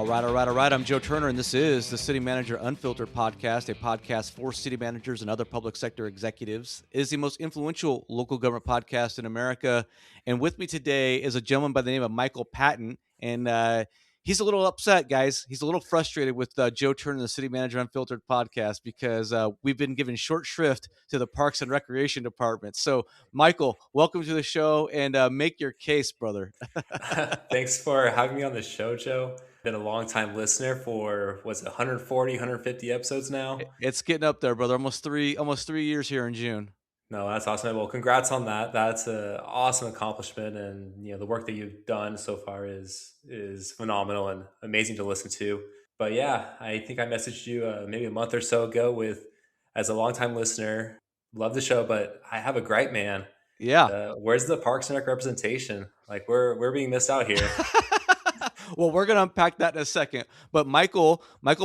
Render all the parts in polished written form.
All right. I'm Joe Turner, and this is the City Manager Unfiltered podcast, a podcast for city managers and other public sector executives. It is the most influential local government podcast in America. And with me today is a gentleman by the name of Michael Patton. And he's a little upset, guys. He's a little frustrated with Joe Turner, the City Manager Unfiltered podcast, because we've been given short shrift to the Parks and Recreation Department. So, Michael, welcome to the show, and make your case, brother. Thanks for having me on the show, Joe. Been a long time listener for, what's it, 140, 150 episodes now? It's getting up there, brother. Almost 3 years here in June. No, that's awesome. Well, congrats on that. That's an awesome accomplishment, and the work that you've done so far is phenomenal and amazing to listen to. But yeah, I think I messaged you maybe a month or so ago with, as a longtime listener, love the show, but I have a gripe, man. Yeah. Where's the Parks and Rec representation? Like we're being missed out here. Well, we're going to unpack that in a second. But Michael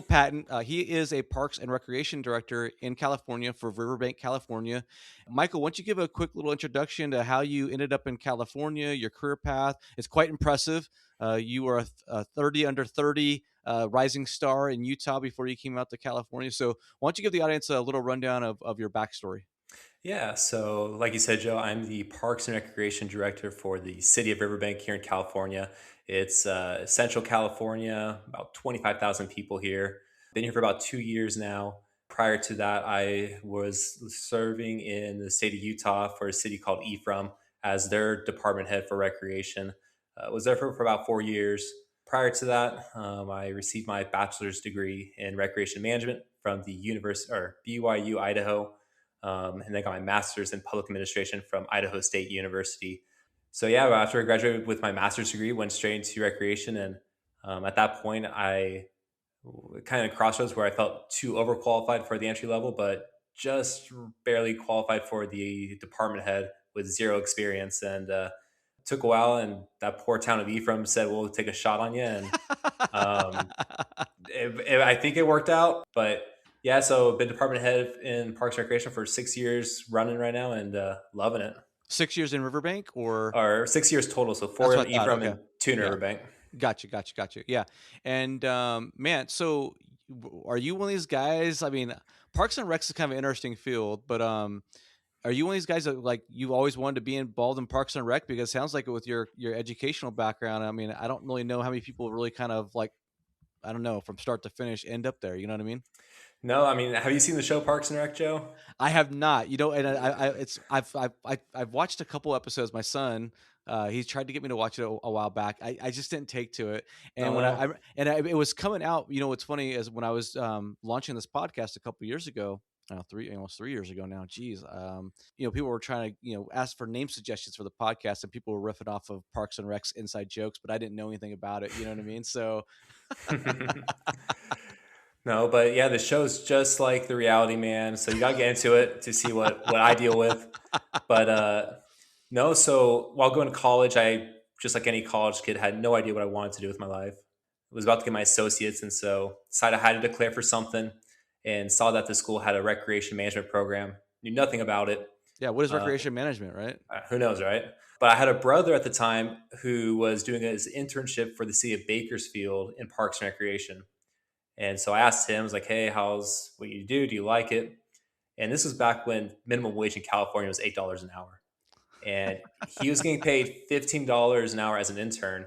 Patton, he is a Parks and Recreation Director in California for Riverbank, California. Michael, why don't you give a quick little introduction to how you ended up in California, your career path? It's quite impressive. You were a 30 under 30 rising star in Utah before you came out to California. So why don't you give the audience a little rundown of your backstory? Yeah, so like you said, Joe, I'm the Parks and Recreation Director for the city of Riverbank here in California. It's Central California, about 25,000 people here. Been here for about 2 years now. Prior to that, I was serving in the state of Utah for a city called Ephraim as their department head for recreation. Was there for about 4 years. Prior to that, I received my bachelor's degree in recreation management from the University or BYU Idaho, and then got my master's in public administration from Idaho State University. So yeah, after I graduated with my master's degree, went straight into recreation, and at that point, I kind of crossroads where I felt too overqualified for the entry level, but just barely qualified for the department head with zero experience. And took a while, and that poor town of Ephraim said, "We'll take a shot on you," and um, I think it worked out, but yeah, so been department head in Parks and Recreation for 6 years running right now, and loving it. 6 years in Riverbank, or Or 6 years total, so that's four what in I thought. Ephraim Okay. and two in Yeah. Riverbank. Gotcha. Yeah. And man, so are you one of these guys? I mean, Parks and Recs is kind of an interesting field, but are you one of these guys that like you always wanted to be involved in Parks and Rec? Because it sounds like with your educational background, I mean, I don't really know how many people really kind of like, I don't know, from start to finish end up there. You know what I mean? No, I mean, have you seen the show Parks and Rec, Joe? I have not, and I've watched a couple episodes. My son, he tried to get me to watch it a while back. I just didn't take to it. And Oh when no. it was coming out, what's funny is when I was launching this podcast a couple years ago, almost 3 years ago now. Geez, people were trying to ask for name suggestions for the podcast, and people were riffing off of Parks and Rec's inside jokes, but I didn't know anything about it. You know what I mean? So No, but yeah, the show's just like the reality, man. So you gotta get into it to see what I deal with. But no, so while going to college, I, just like any college kid, had no idea what I wanted to do with my life. I was about to get my associates, and so decided I had to declare for something, and saw that the school had a recreation management program. Knew nothing about it. yeah, what is Uh, recreation management, right? who knows, right? But I had a brother at the time who was doing his internship for the city of Bakersfield in Parks and Recreation. And so I asked him, I was like, "Hey, how's what you do? Do you like it?" And this was back when minimum wage in California was $8 an hour. And he was getting paid $15 an hour as an intern.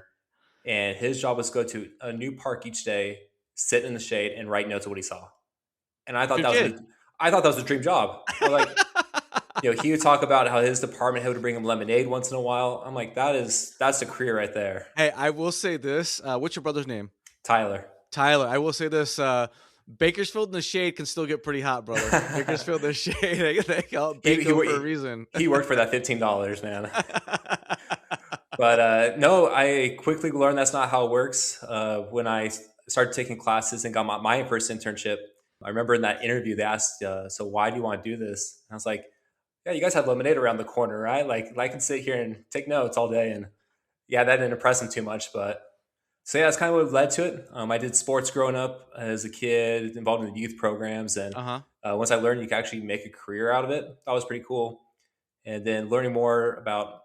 And his job was to go to a new park each day, sit in the shade, and write notes of what he saw. And Good kid. I thought that was a dream job. I was like, he would talk about how his department head would bring him lemonade once in a while. I'm like, that's a career right there. Hey, I will say this. What's your brother's name? Tyler. Tyler. I will say this. Bakersfield in the shade can still get pretty hot, brother. Bakersfield in the shade. They call it Bako for a reason. He worked for that $15, man. But no, I quickly learned that's not how it works. When I started taking classes and got my first internship, I remember in that interview they asked, "So why do you want to do this?" And I was like, "Yeah, you guys have lemonade around the corner, right? Like I can sit here and take notes all day." And yeah, that didn't impress him too much, but so yeah, that's kind of what led to it. I did sports growing up as a kid, involved in the youth programs, and Uh-huh. once I learned you could actually make a career out of it, that was pretty cool. And then learning more about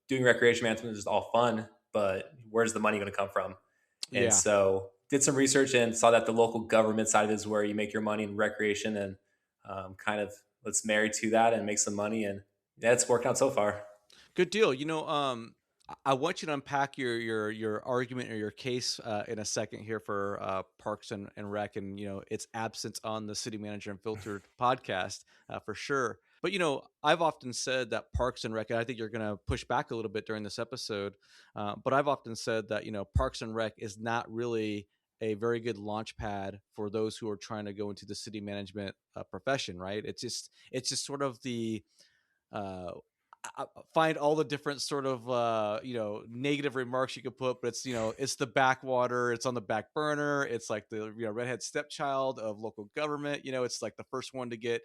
doing recreation management is all fun, but where's the money going to come from? And Yeah. so did some research and saw that the local government side is where you make your money in recreation, and kind of let's marry to that and make some money. And yeah, it's worked out so far. Good deal. I want you to unpack your argument or your case in a second here for Parks and Rec, and its absence on the City Manager Unfiltered podcast for sure. But I've often said that Parks and Rec, and I think you're going to push back a little bit during this episode. But I've often said that Parks and Rec is not really a very good launch pad for those who are trying to go into the city management profession. Right? It's just sort of the uh, find all the different sort of negative remarks you could put, but it's the backwater, it's on the back burner, it's like the redhead stepchild of local government. It's like the first one to get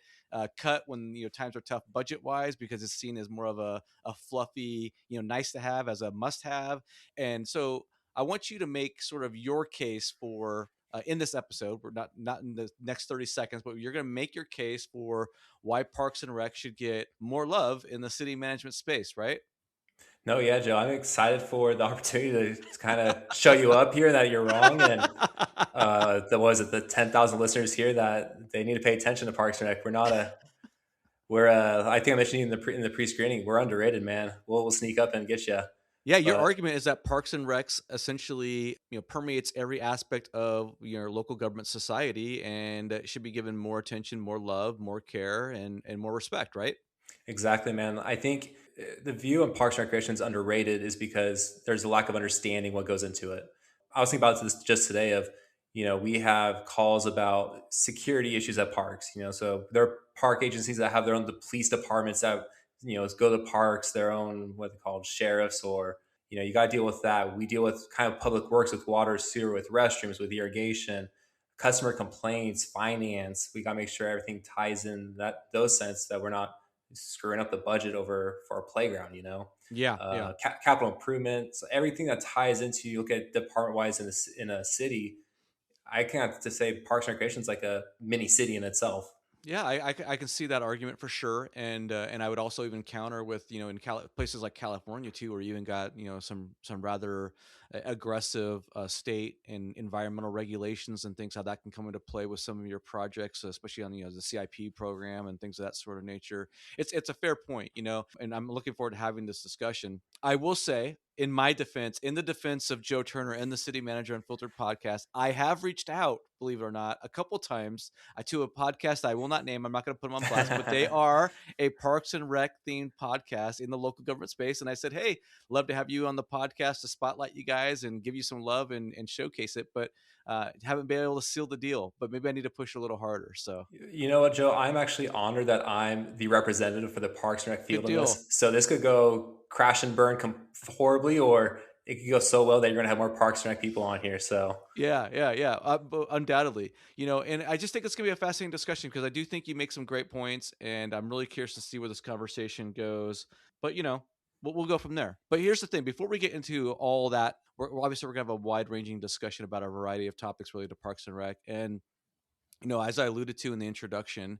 cut when times are tough budget wise, because it's seen as more of a fluffy nice to have as a must have. And so I want you to make sort of your case for in this episode. We're not in the next 30 seconds, but you're going to make your case for why Parks and Rec should get more love in the city management space, right? No, yeah, Joe, I'm excited for the opportunity to kind of show you up here that you're wrong. And that was it, the 10,000 listeners here, that they need to pay attention to Parks and Rec. I think I mentioned in in the pre-screening, we're underrated, man. We'll sneak up and get you. Yeah, your But argument is that Parks and Recs essentially, permeates every aspect of your local government society, and should be given more attention, more love, more care, and more respect, right? exactly, man. I think the view on Parks and Recreation is underrated is because there's a lack of understanding what goes into it. I was thinking about this just today of, we have calls about security issues at parks, so there are park agencies that have their own the police departments that, go to parks, their own, what they call sheriffs, or, you got to deal with that. We deal with kind of public works, with water, sewer, with restrooms, with irrigation, customer complaints, finance. We got to make sure everything ties in those sense, that we're not screwing up the budget over for our playground, Yeah, yeah. capital improvements, everything that ties into, you look at department wise in a city. I can have to say Parks and Recreation is like a mini city in itself. Yeah, I can see that argument for sure, and I would also even counter with in places like California too, where you even got some rather aggressive state and environmental regulations and things, how that can come into play with some of your projects, especially on the CIP program and things of that sort of nature. It's a fair point, and I'm looking forward to having this discussion. I will say, in my defense, in the defense of Joe Turner and the City Manager Unfiltered podcast, I have reached out, believe it or not, a couple times to a podcast I will not name. I'm not going to put them on blast, but they are a Parks and Rec themed podcast in the local government space. And I said, hey, love to have you on the podcast to spotlight you guys and give you some love and showcase it. But haven't been able to seal the deal. But maybe I need to push a little harder. So You know what, Joe? I'm actually honored that I'm the representative for the Parks and Rec good field in deal. this. So this could go crash and burn horribly, or it could go so well that you're going to have more Parks and Rec people on here. So Yeah. Undoubtedly, and I just think it's gonna be a fascinating discussion because I do think you make some great points, and I'm really curious to see where this conversation goes. But we'll go from there. But here's the thing: before we get into all that, we're gonna have a wide ranging discussion about a variety of topics related to Parks and Rec, and as I alluded to in the introduction,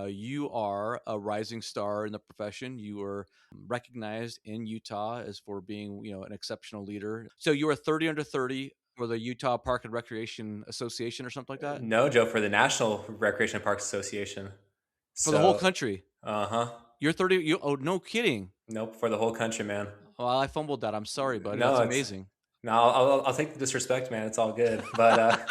you are a rising star in the profession. You were recognized in Utah as for being, an exceptional leader. So you were 30 under 30 for the Utah Park and Recreation Association or something like that no, Joe, for the National Recreation and Parks Association. for the whole So, country. uh-huh. You're 30. Oh, no kidding. Nope, for the whole country, man. Well, I fumbled that. I'm sorry, buddy. That's No, it's amazing. no. I'll take the disrespect, man. It's all good. But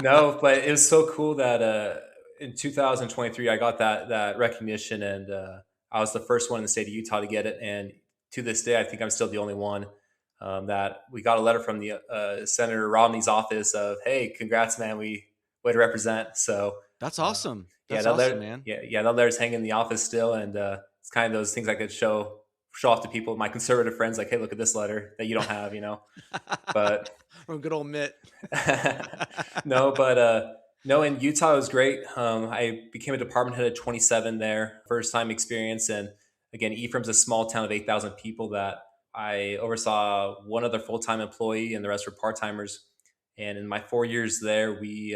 no, but it was so cool that in 2023 I got that recognition, and I was the first one in the state of Utah to get it. And to this day, I think I'm still the only one. That we got a letter from the Senator Romney's office of, "Hey, congrats, man. We way to represent." So That's uh, awesome. yeah, That's awesome, man. that letter's hanging in the office still, and it's kind of those things I could show off to people, my conservative friends, like, "Hey, look at this letter that you don't have." But From good old Mitt. no, but no, in Utah it was great. I became a department head at 27 there, first time experience, and again, Ephraim's a small town of 8,000 people that I oversaw one other full time employee, and the rest were part timers. And in my 4 years there, we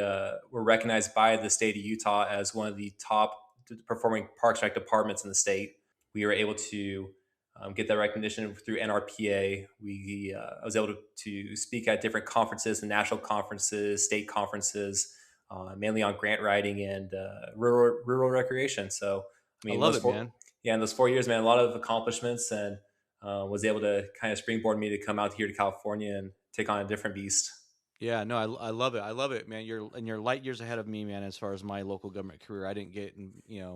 were recognized by the state of Utah as one of the top performing Parks and Rec departments in the state. We were able to get that recognition through NRPA. I was able to speak at different conferences and national conferences, state conferences, mainly on grant writing and rural recreation. So, I I mean, love it, man. in those 4 years, man, a lot of accomplishments, and was able to kind of springboard me to come out here to California and take on a different beast. Yeah, no, I love it. I love it, man. You're light years ahead of me, man. As far as my local government career, I didn't get,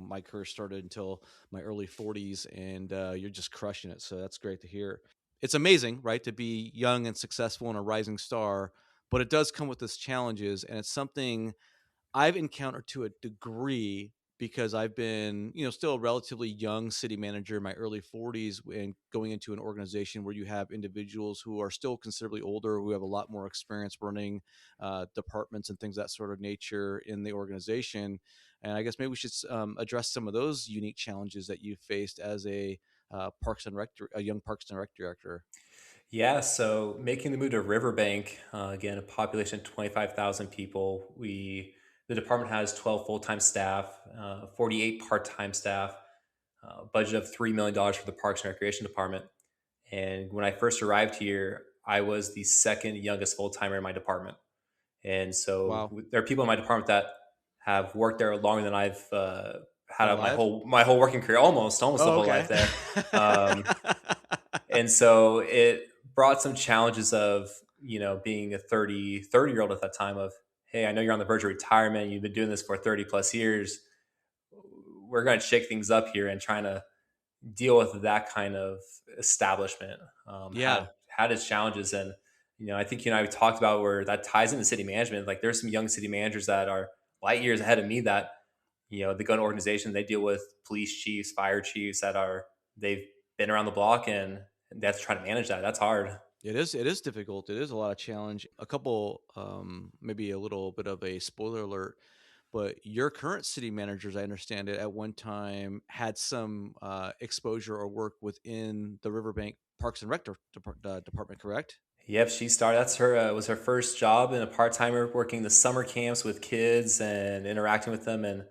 my career started until my early 40s, and you're just crushing it. So that's great to hear. It's amazing, right, to be young and successful and a rising star, but it does come with its challenges, and it's something I've encountered to a degree because I've been, still a relatively young city manager in my early 40s and going into an organization where you have individuals who are still considerably older, who have a lot more experience running departments and things that sort of nature in the organization. And I guess maybe we should address some of those unique challenges that you faced as a young Parks and Rec director. Yeah, so making the move to Riverbank, again, a population of 25,000 people. The department has 12 full-time staff, 48 part-time staff, budget of $3 million for the Parks and Recreation Department. And when I first arrived here, I was the second youngest full-timer in my department. And so Wow. there are people in my department that have worked there longer than I've had Been out alive? my whole working career, almost the Oh, whole okay. life there. Um, and so it brought some challenges of, being a 30-year-old at that time of, hey, I know you're on the verge of retirement. You've been doing this for 30 plus years. We're going to shake things up here and trying to deal with that kind of establishment. Yeah. Had its challenges. And, I think you and I talked about where that ties into city management. Like there's some young city managers that are light years ahead of me that, they go to organizations, they deal with police chiefs, fire chiefs they've been around the block, and they have to try to manage that. That's hard. It is difficult. It is a lot of challenge. A couple, maybe a little bit of a spoiler alert, but your current city managers, I understand it, at one time had some exposure or work within the Riverbank Parks and Rec department, correct? Yep, she started. That's her was her first job in a part timer, working the summer camps with kids and interacting with them. And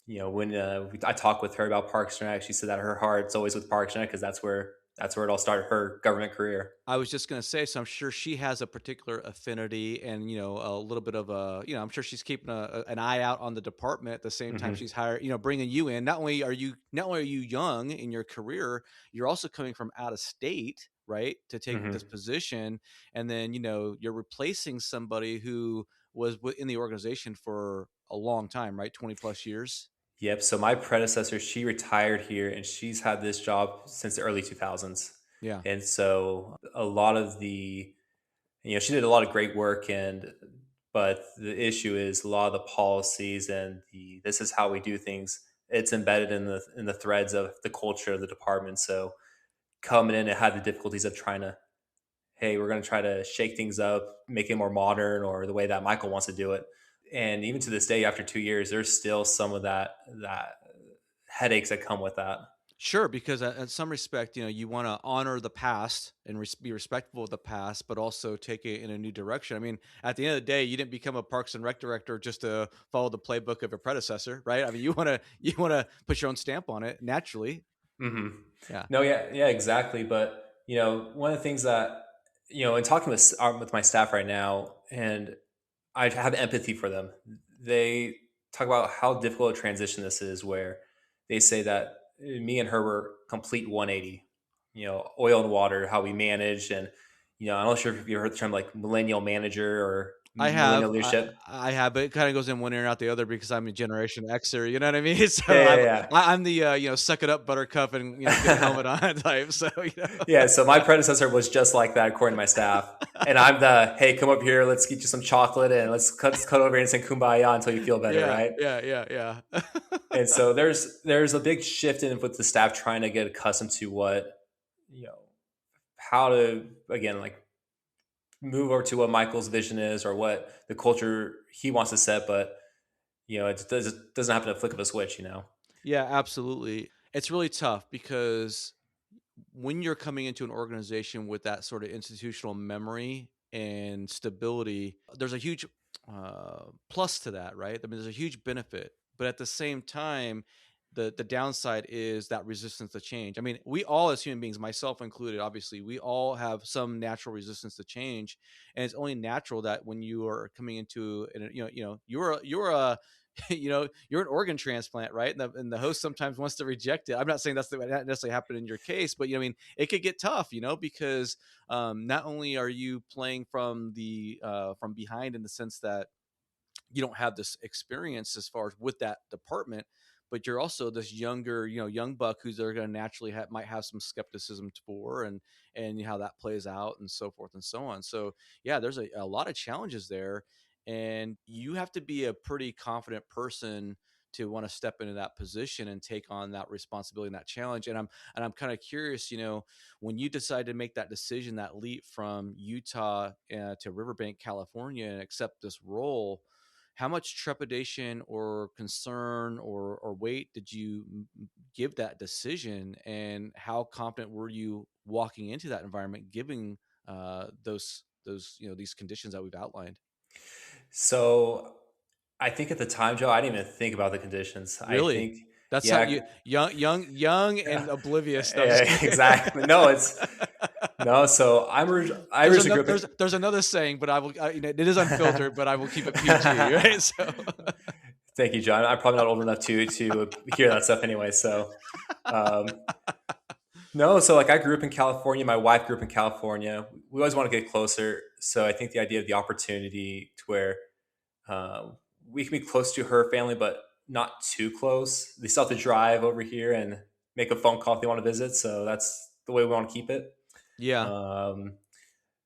when I talked with her about Parks and Rec, she said that her heart's always with Parks and Rec because that's where it all started. Her government career. I was just going to say, so I'm sure she has a particular affinity and, a little bit of I'm sure she's keeping an eye out on the department at the same time Hmm. she's hired, bringing you in. Not only are you young in your career, you're also coming from out of state, right, to take this Hmm. position. And then, you're replacing somebody who was in the organization for a long time, right? 20 plus years. Yep. So my predecessor, she retired here, and she's had this job since the early 2000s. Yeah. And so a lot of she did a lot of great work, but the issue is a lot of the policies and the this is how we do things. It's embedded in the threads of the culture of the department. So coming in, it had the difficulties of trying to, hey, we're going to try to shake things up, make it more modern, or the way that Michael wants to do it. And even to this day, after 2 years, there's still some of that headaches that come with that. Sure, because in some respect, you want to honor the past and be respectful of the past, but also take it in a new direction. I mean, at the end of the day, you didn't become a Parks and Rec director just to follow the playbook of your predecessor, right? I mean, you want to put your own stamp on it naturally. Hmm. Yeah, No, yeah, yeah, exactly. But one of the things that in talking with my staff right now, and I have empathy for them. They talk about how difficult a transition this is, where they say that me and her were complete 180. Oil and water, how we manage, and I'm not sure if you heard the term like millennial manager or I millennial have, I, leadership. I have, but it kind of goes in one ear and out the other because I'm a Generation Xer. You know what I mean? So Yeah, yeah, yeah. I'm the suck it up, Buttercup, and get the helmet on type. So Yeah, so my predecessor was just like that, according to my staff. And I'm the, hey, come up here, let's get you some chocolate, and let's cut over here and sing kumbaya until you feel better, yeah, right? yeah, yeah, yeah. And so there's a big shift in with the staff trying to get accustomed to what, you know, how to, again, like move over to what Michael's vision is or what the culture he wants to set, but it doesn't happen at a flick of a switch. Yeah, absolutely. It's really tough because when you're coming into an organization with that sort of institutional memory and stability, there's a huge plus to that, right? I mean, there's a huge benefit, but at the same time, the downside is that resistance to change. I mean, we all as human beings, myself included, obviously, we all have some natural resistance to change, and it's only natural that when you are coming into, you're a you're an organ transplant, right? And the host sometimes wants to reject it. I'm not saying that's not necessarily happened in your case, but I mean, it could get tough, because not only are you playing from behind in the sense that you don't have this experience as far as with that department, but you're also this younger, young buck who's they're going to naturally might have some skepticism for, and how that plays out and so forth and so on. So yeah, there's a lot of challenges there, and you have to be a pretty confident person to want to step into that position and take on that responsibility and that challenge. And I'm kind of curious, when you decide to make that decision, that leap from Utah to Riverbank, California, and accept this role, how much trepidation or concern or weight did you give that decision, and how confident were you walking into that environment, giving those these conditions that we've outlined? So I think at the time, Joe, I didn't even think about the conditions. I Really? think, That's how yeah, you young and yeah, oblivious. No, I'm just yeah, kidding. exactly. No, it's no. So I there's originally another grew up there's another saying, but it is unfiltered, but I will keep it PG, right? So Thank you, John. I'm probably not old enough to hear that stuff anyway. So, um, no, so like I grew up in California. My wife grew up in California. We always want to get closer. So I think the idea of the opportunity to where um, we can be close to her family, but not too close. They still have to drive over here and make a phone call if they want to visit. So that's the way we want to keep it. yeah, Um,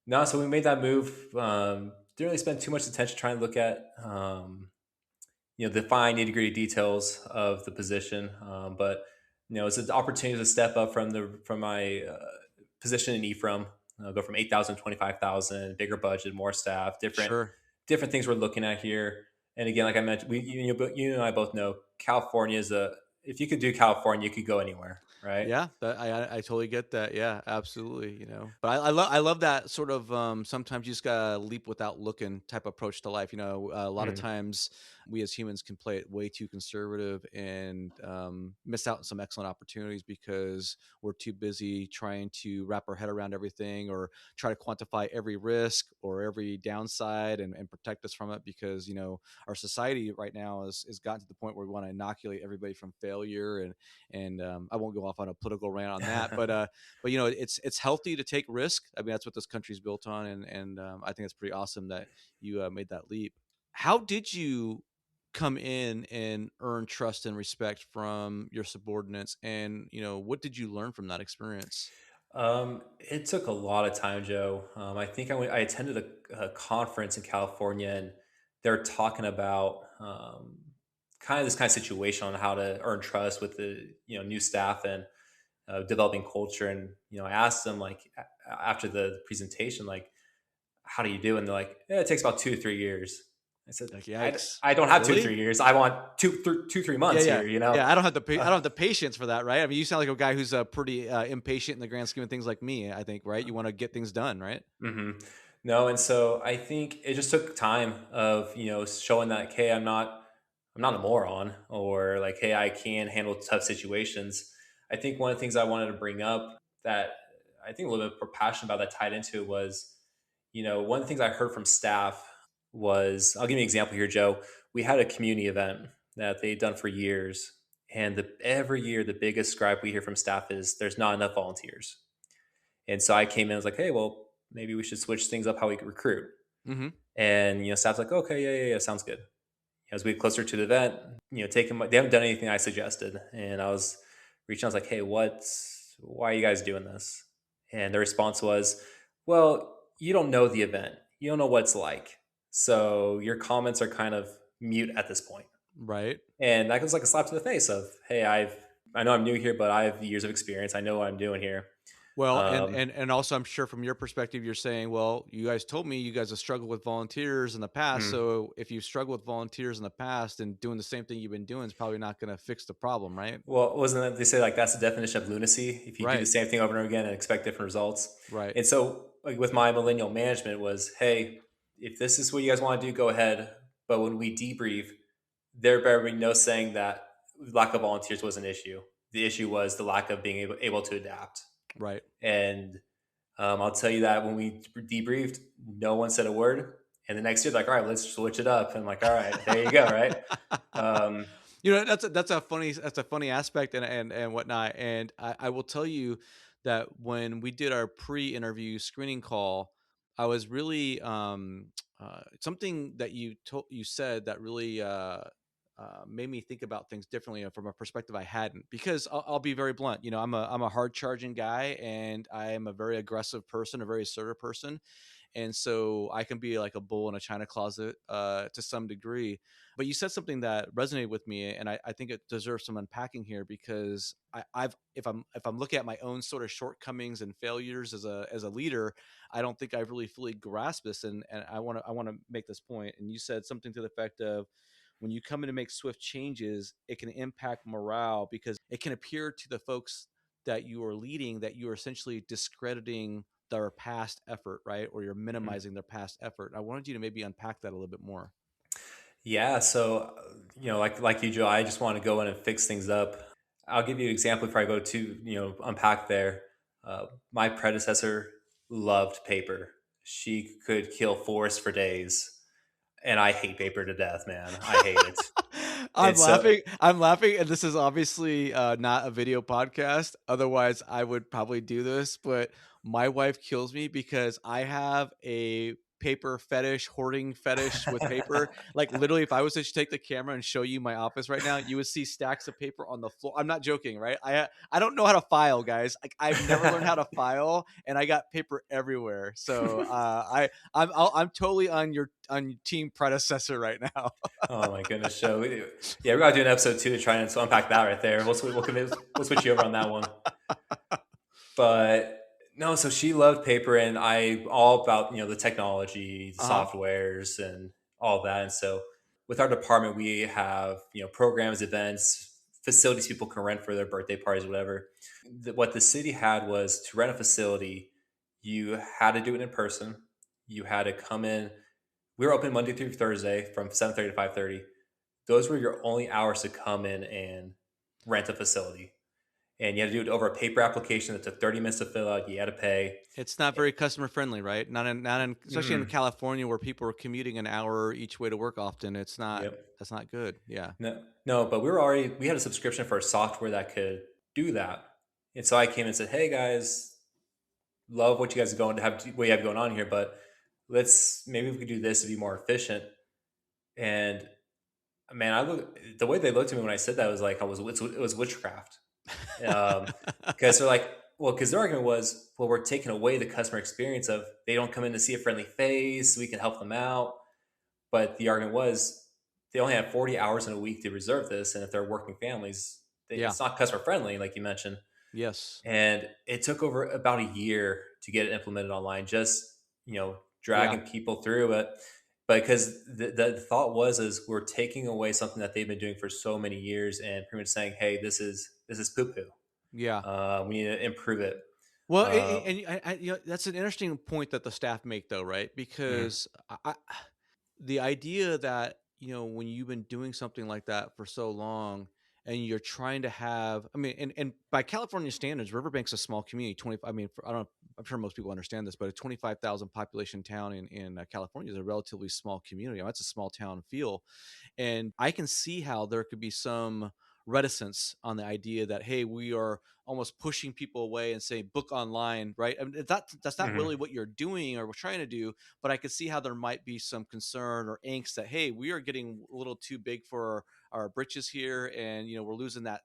no, so we made that move. Didn't really spend too much attention trying to look at the fine nitty gritty details of the position. But it's an opportunity to step up from my position in Ephraim, go from 8,000 to 25,000, bigger budget, more staff, sure. different things we're looking at here. And again, like I mentioned, you and I both know California is a. If you could do California, you could go anywhere, right? Yeah, I totally get that. Yeah, absolutely. But I love that sort of sometimes you just gotta leap without looking type approach to life. A lot of Mhm. times we as humans can play it way too conservative and miss out on some excellent opportunities because we're too busy trying to wrap our head around everything or try to quantify every risk or every downside and protect us from it because our society right now is gotten to the point where we want to inoculate everybody from failure and I won't go off on a political rant on that, but it's healthy to take risk. I mean, that's what this country's built on, and I think it's pretty awesome that you made that leap. How did you come in and earn trust and respect from your subordinates, and what did you learn from that experience? It took a lot of time, Joe. I think I attended a conference in California, and they're talking about kind of this kind of situation on how to earn trust with the new staff and developing culture. And I asked them like after the presentation, like, how do you do? And they're like, yeah, it takes about 2 to 3 years. I said, Like, I, yikes, I don't have two to really? 3 years. I want 3 Yeah, months yeah, here. yeah. I Uh, don't have the patience for that, right? I mean, you sound like a guy who's pretty impatient in the grand scheme of things, like me. I think, right? You want to get things done, right? hmm No, and so I think it just took time of showing that, hey, I'm not a moron, or like, hey, I can handle tough situations. I think one of the things I wanted to bring up that I think a little bit more passionate about that tied into it was, one of the things I heard from staff was, I'll give you an example here, Joe. We had a community event that they'd done for years, and every year the biggest gripe we hear from staff is there's not enough volunteers. And so I came in and was like, hey, well, maybe we should switch things up how we recruit. Mm-hmm. And staff's like, okay, yeah, sounds good. As we get closer to the event, they haven't done anything I suggested, and I was reaching out, I was like, hey, why are you guys doing this? And the response was, well, you don't know the event, you don't know what it's like, so your comments are kind of mute at this point. Right. And that was like a slap to the face of, hey, I know I'm new here, but I have years of experience, I know what I'm doing here. Well, and um, and and also, I'm sure from your perspective, you're saying, well, you guys told me you guys have struggled with volunteers in the past. hmm. So if you've struggled with volunteers in the past and doing the same thing you've been doing is probably not going to fix the problem, right? Well, wasn't that they say like that's the definition of lunacy? If you do the Right. same thing over and over again and expect different results. Right. And so, like with my millennial management, was, hey, if this is what you guys want to do, go ahead. But when we debrief, there better be no saying that lack of volunteers was an issue. The issue was the lack of being able to adapt. Right. And I'll tell you that when we debriefed, no one said a word. And the next year, like, all right, let's switch it up. And I'm like, all right, there you go, right? Um, That's a funny aspect and whatnot. And I will tell you that when we did our pre-interview screening call, I was really something that you said that really made me think about things differently from a perspective I hadn't. Because I'll be very blunt. I'm a hard charging guy, and I am a very aggressive person, a very assertive person, and so I can be like a bull in a china closet to some degree. But you said something that resonated with me, and I think it deserves some unpacking here, because I've if I'm looking at my own sort of shortcomings and failures as a leader, I don't think I've really fully grasped this, and I want to make this point. And you said something to the effect of, when you come in to make swift changes, it can impact morale, because it can appear to the folks that you are leading that you are essentially discrediting their past effort, right? Or you're minimizing their past effort. I wanted you to maybe unpack that a little bit more. yeah. So, like you, Joe, I just want to go in and fix things up. I'll give you an example before I go to, unpack there. My predecessor loved paper. She could kill forests for days. And I hate paper to death, man. I hate it. I'm It's so, laughing. I'm laughing, and this is obviously not a video podcast. Otherwise, I would probably do this. But my wife kills me because I have a paper fetish, hoarding fetish with paper. Like, literally, if I was to take the camera and show you my office right now, you would see stacks of paper on the floor. I'm not joking, right? I don't know how to file, guys. Like, I've never learned how to file, and I got paper everywhere. So I'm totally on team predecessor right now. oh my goodness, show. Yeah, we're gonna do an episode 2 to try and unpack that right there. We'll switch you over on that one. But no, so she loved paper, and I all about the technology, the Uh-huh. softwares, and all that. And so with our department, we have programs, events, facilities people can rent for their birthday parties, whatever. What the city had was to rent a facility, you had to do it in person. You had to come in. We were open Monday through Thursday from 7:30 to 5:30. Those were your only hours to come in and rent a facility, and you had to do it over a paper application that took 30 minutes to fill out. You had to pay. It's not very customer friendly, right? Not in especially in Mm-mm. California, where people are commuting an hour each way to work often. Yep. That's not good. Yeah. No, but we had a subscription for a software that could do that. And so I came and said, "Hey guys, love what you guys are going to have, what you have going on here, but maybe we could do this to be more efficient." And man, the way they looked at me when I said that was like it was witchcraft. Because they're like, well, because their argument was, well, we're taking away the customer experience of they don't come in to see a friendly face, we can help them out. But the argument was they only have 40 hours in a week to reserve this, and if they're working families, Yeah. it's not customer friendly, like you mentioned. Yes. And it took over about a year to get it implemented online, just Yeah. dragging people through it. But because the thought was is we're taking away something that they've been doing for so many years, and pretty much saying, hey, this is poo poo. Yeah. We need to improve it. Well, Uh, and that's an interesting point that the staff make, though, right? mhm, Because the idea that, when you've been doing something like that for so long, and you're trying to have, I mean, and by California standards, Riverbank's a small community. I mean, I don't. I'm sure most people understand this, but a 25,000 population town in California is a relatively small community. That's a small town feel, and I can see how there could be some reticence on the idea that, hey, we are almost pushing people away and saying book online, right? I mean, that's not mhm. really what you're doing or we're trying to do, but I could see how there might be some concern or angst that, hey, we are getting a little too big for our britches here, and we're losing that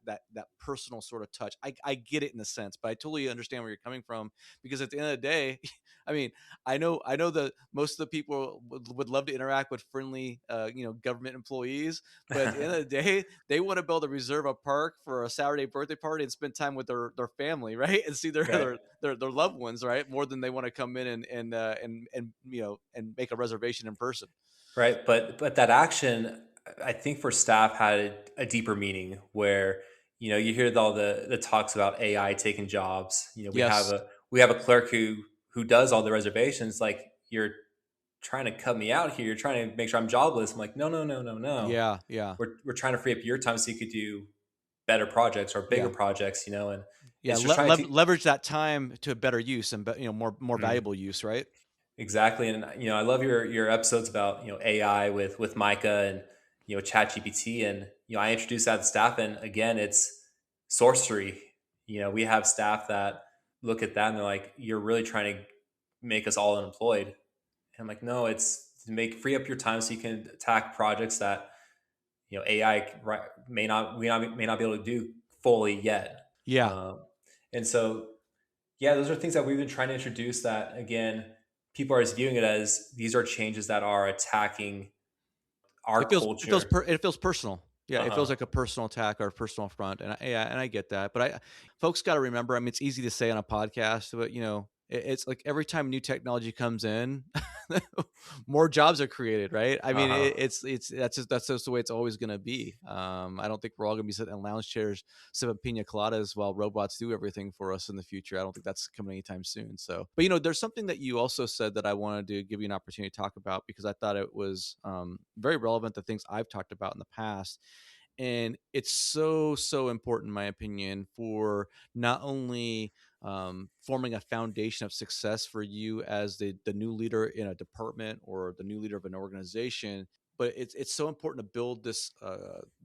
personal sort of touch. I get it in a sense, but I totally understand where you're coming from, because at the end of the day, I mean, I know that most of the people would love to interact with friendly, government employees, but at the end of the day, they want to build a reserve a park for a Saturday birthday party and spend time with their family, right? And see their Right. their their loved ones, right? More than they want to come in and make a reservation in person. Right. But that action, I think for staff had a deeper meaning where, you hear all the talks about AI taking jobs. Yes. we have a clerk who does all the reservations. Like, you're trying to cut me out here. You're trying to make sure I'm jobless. I'm like, no, no, no, no, no. Yeah. Yeah. We're trying to free up your time so you could do better projects or bigger Yeah. projects, and Yeah, it's just trying to. leverage that time to better use and more Mhm. valuable use, right? Exactly, and I love your episodes about AI with Micah and ChatGPT, and I introduced that to staff, and again, it's sorcery. We have staff that look at that and they're like, "You're really trying to make us all unemployed." And I'm like, "No, it's to make free up your time so you can attack projects that AI may not be able to do fully yet." Yeah. Um, and so yeah, those are things that we've been trying to introduce that again, people are just viewing it as these are changes that are attacking our culture. It feels personal. Yeah, it feels Uh-huh. like a personal attack or a personal affront, and I get that. But folks got to remember. I mean, it's easy to say on a podcast, but it's like every time new technology comes in, more jobs are created, right? I mean, Uh-huh. it's that's just the way it's always going to be. I don't think we're all going to be sitting in lounge chairs sipping pina coladas while robots do everything for us in the future. I don't think that's coming anytime soon. So, but there's something that you also said that I wanted to give you an opportunity to talk about because I thought it was very relevant to things I've talked about in the past. And it's so important, in my opinion, for not only forming a foundation of success for you as the new leader in a department or the new leader of an organization, but it's so important to build this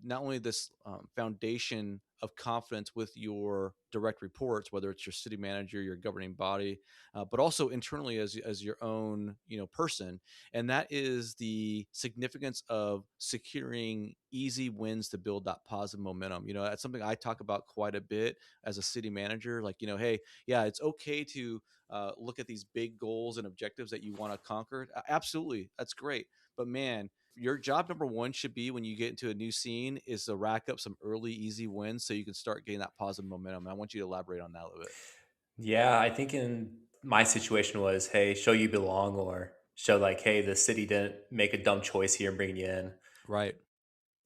not only this foundation of confidence with your direct reports, whether it's your city manager, your governing body, but also internally as your own person, and that is the significance of securing easy wins to build that positive momentum. That's something I talk about quite a bit as a city manager. Like, hey, yeah, it's okay to look at these big goals and objectives that you want to conquer. Absolutely, that's great. But man, your job number one should be when you get into a new scene is to rack up some early easy wins so you can start getting that positive momentum. And I want you to elaborate on that a little bit. Yeah, I think in my situation was, hey, show you belong, or show like, hey, the city didn't make a dumb choice here and bringing you in. Right.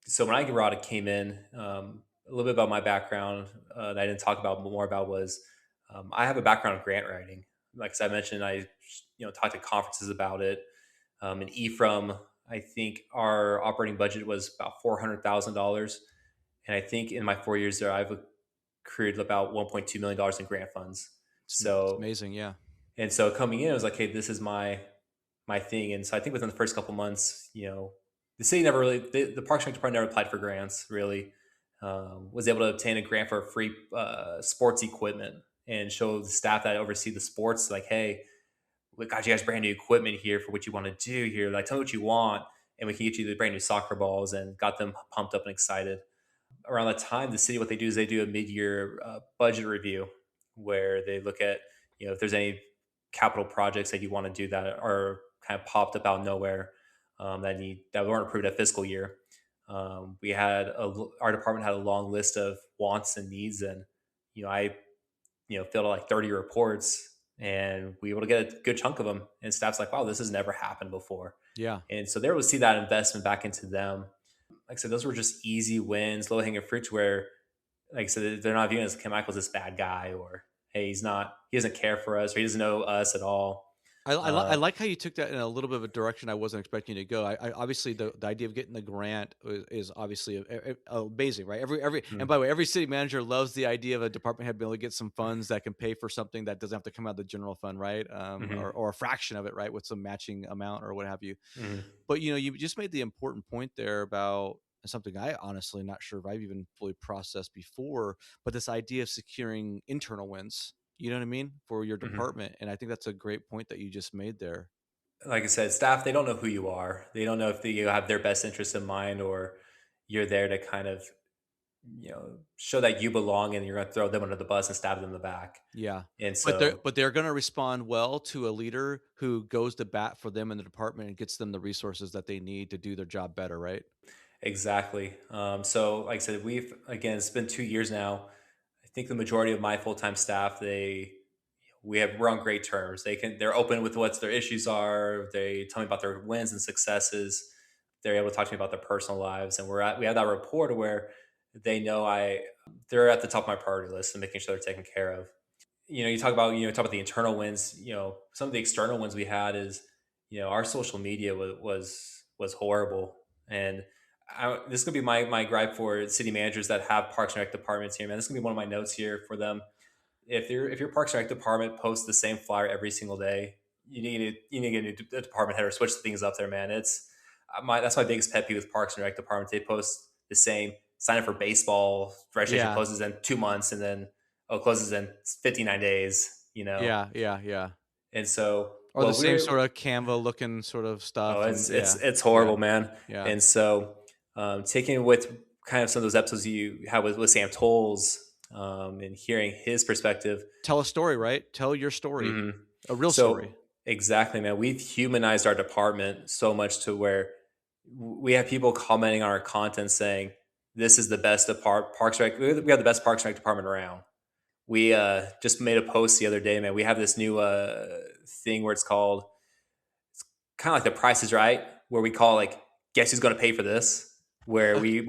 So when I came in, a little bit about my background that I didn't talk about more about was I have a background in grant writing. Like as I mentioned, I talked at conferences about it. In Ephraim, I think our operating budget was about $400,000, and I think in my 4 years there, I've accrued about $1.2 million in grant funds. It's So amazing. Yeah. and so coming in, I was like, hey, this is my thing. And so I think within the first couple months, the city never really, the Parks and Rec department never applied for grants. Really, was able to obtain a grant for free sports equipment and show the staff that oversee the sports, like, hey, we got you guys brand new equipment here for what you want to do here. Like, tell me what you want, and we can get you the brand new soccer balls, and got them pumped up and excited. Around that time, the city, what they do is they do a mid-year budget review where they look at if there's any capital projects that you want to do that are kind of popped up out of nowhere, that weren't approved at fiscal year. We had our department had a long list of wants and needs, and I filled out like 30 reports, and we were able to get a good chunk of them. And staff's like, wow, this has never happened before. Yeah. And so they're able to see that investment back into them. Like I said, those were just easy wins, low hanging fruits where, like I said, they're not viewing us as Kim Michael's this bad guy, or hey, he doesn't care for us, or he doesn't know us at all. I Uh, like how you took that in a little bit of a direction I wasn't expecting you to go. I obviously the idea of getting the grant is obviously amazing, right? Every and mhm, by the way, every city manager loves the idea of a department head being able to get some funds that can pay for something that doesn't have to come out of the general fund, right? mhm, Or a fraction of it, right, with some matching amount or what have you. mhm, But you just made the important point there about something I honestly not sure if I've even fully processed before, but this idea of securing internal wins. You know what I mean? For your mhm. department. And I think that's a great point that you just made there. Like I said, staff, they don't know who you are. They don't know if you have their best interests in mind, or you're there to kind of show that you belong, and you're going to throw them under the bus and stab them in the back. Yeah. And But they're so but they're gonna respond well to a leader who goes to bat for them in the department and gets them the resources that they need to do their job better, right? exactly. So like I said, it's been 2 years now. I think the majority of my full time staff, we're on great terms. They're open with what their issues are. They tell me about their wins and successes. They're able to talk to me about their personal lives, and we have that rapport where they know they're at the top of my priority list and making sure they're taken care of. You talk about the internal wins. Some of the external wins we had is our social media was horrible, and This is gonna be my gripe for city managers that have Parks and Rec departments here, man. This is gonna be one of my notes here for them. If your Parks and Rec department posts the same flyer every single day, you need to get a new department head or switch things up there, man. It's my that's my biggest pet peeve with Parks and Rec department. They post the same sign up for baseball registration Yeah. closes in 2 months, and then closes in 59 days. Yeah. Yeah. Yeah. And so Or the what same we're sort of Canva looking sort of oh, stuff. it's And it's yeah. it's Yeah. horrible, man. Yeah. And so taking with kind of some of those episodes you had with Sam Tolles, and hearing his perspective. Tell a story, right? Tell your story, hmm a real story. So exactly, man. We've humanized our department so much to where we have people commenting on our content saying this is the best Parks Rec. We have the best Parks Rec department around. We just made a post the other day, man. We have this new thing where it's called kind of like The Price is Right, where we call like guess who's going to pay for this, where we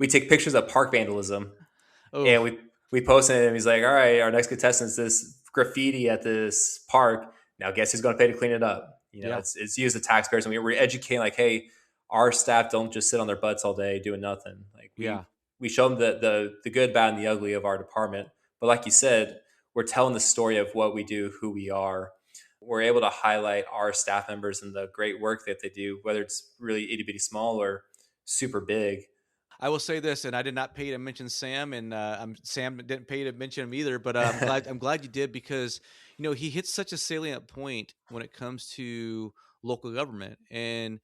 take pictures of park vandalism and Oh, we posted it, and he's like, all right, our next contestant is this graffiti at this park. Now guess who's going to pay to clean it up? yeah. It's you as the taxpayers, and we're educating like, hey, our staff don't just sit on their butts all day doing nothing. Like Yeah. we show them the good, bad, and the ugly of our department. But like you said, we're telling the story of what we do, who we are. We're able to highlight our staff members and the great work that they do, whether it's really itty bitty small or super big. I will say this, and I did not pay to mention Sam, and Sam didn't pay to mention him either. But I'm glad you did because he hits such a salient point when it comes to local government. And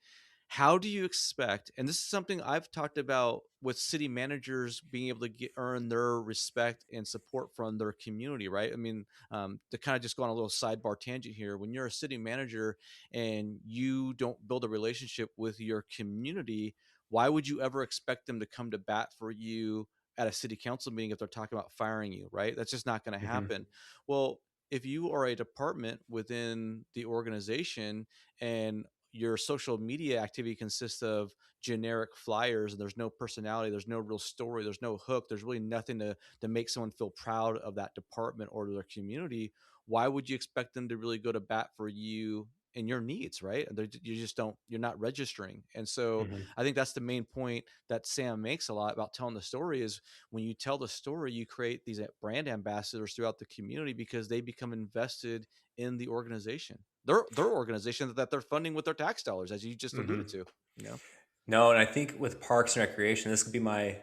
how do you expect? And this is something I've talked about with city managers being able to earn their respect and support from their community, right? I mean, to kind of just go on a little sidebar tangent here, when you're a city manager and you don't build a relationship with your community, why would you ever expect them to come to bat for you at a city council meeting if they're talking about firing you, right? That's just not going to hmm happen. Well, if you are a department within the organization and your social media activity consists of generic flyers and there's no personality, there's no real story, there's no hook, there's really nothing to make someone feel proud of that department or their community, why would you expect them to really go to bat for you and your needs, right? You just don't, you're not registering. And so hmm I think that's the main point that Sam makes a lot about telling the story is when you tell the story, you create these brand ambassadors throughout the community because they become invested in the organization, their organization that they're funding with their tax dollars, as you just alluded hmm to. You know, No, and I think with Parks and Recreation, this could be my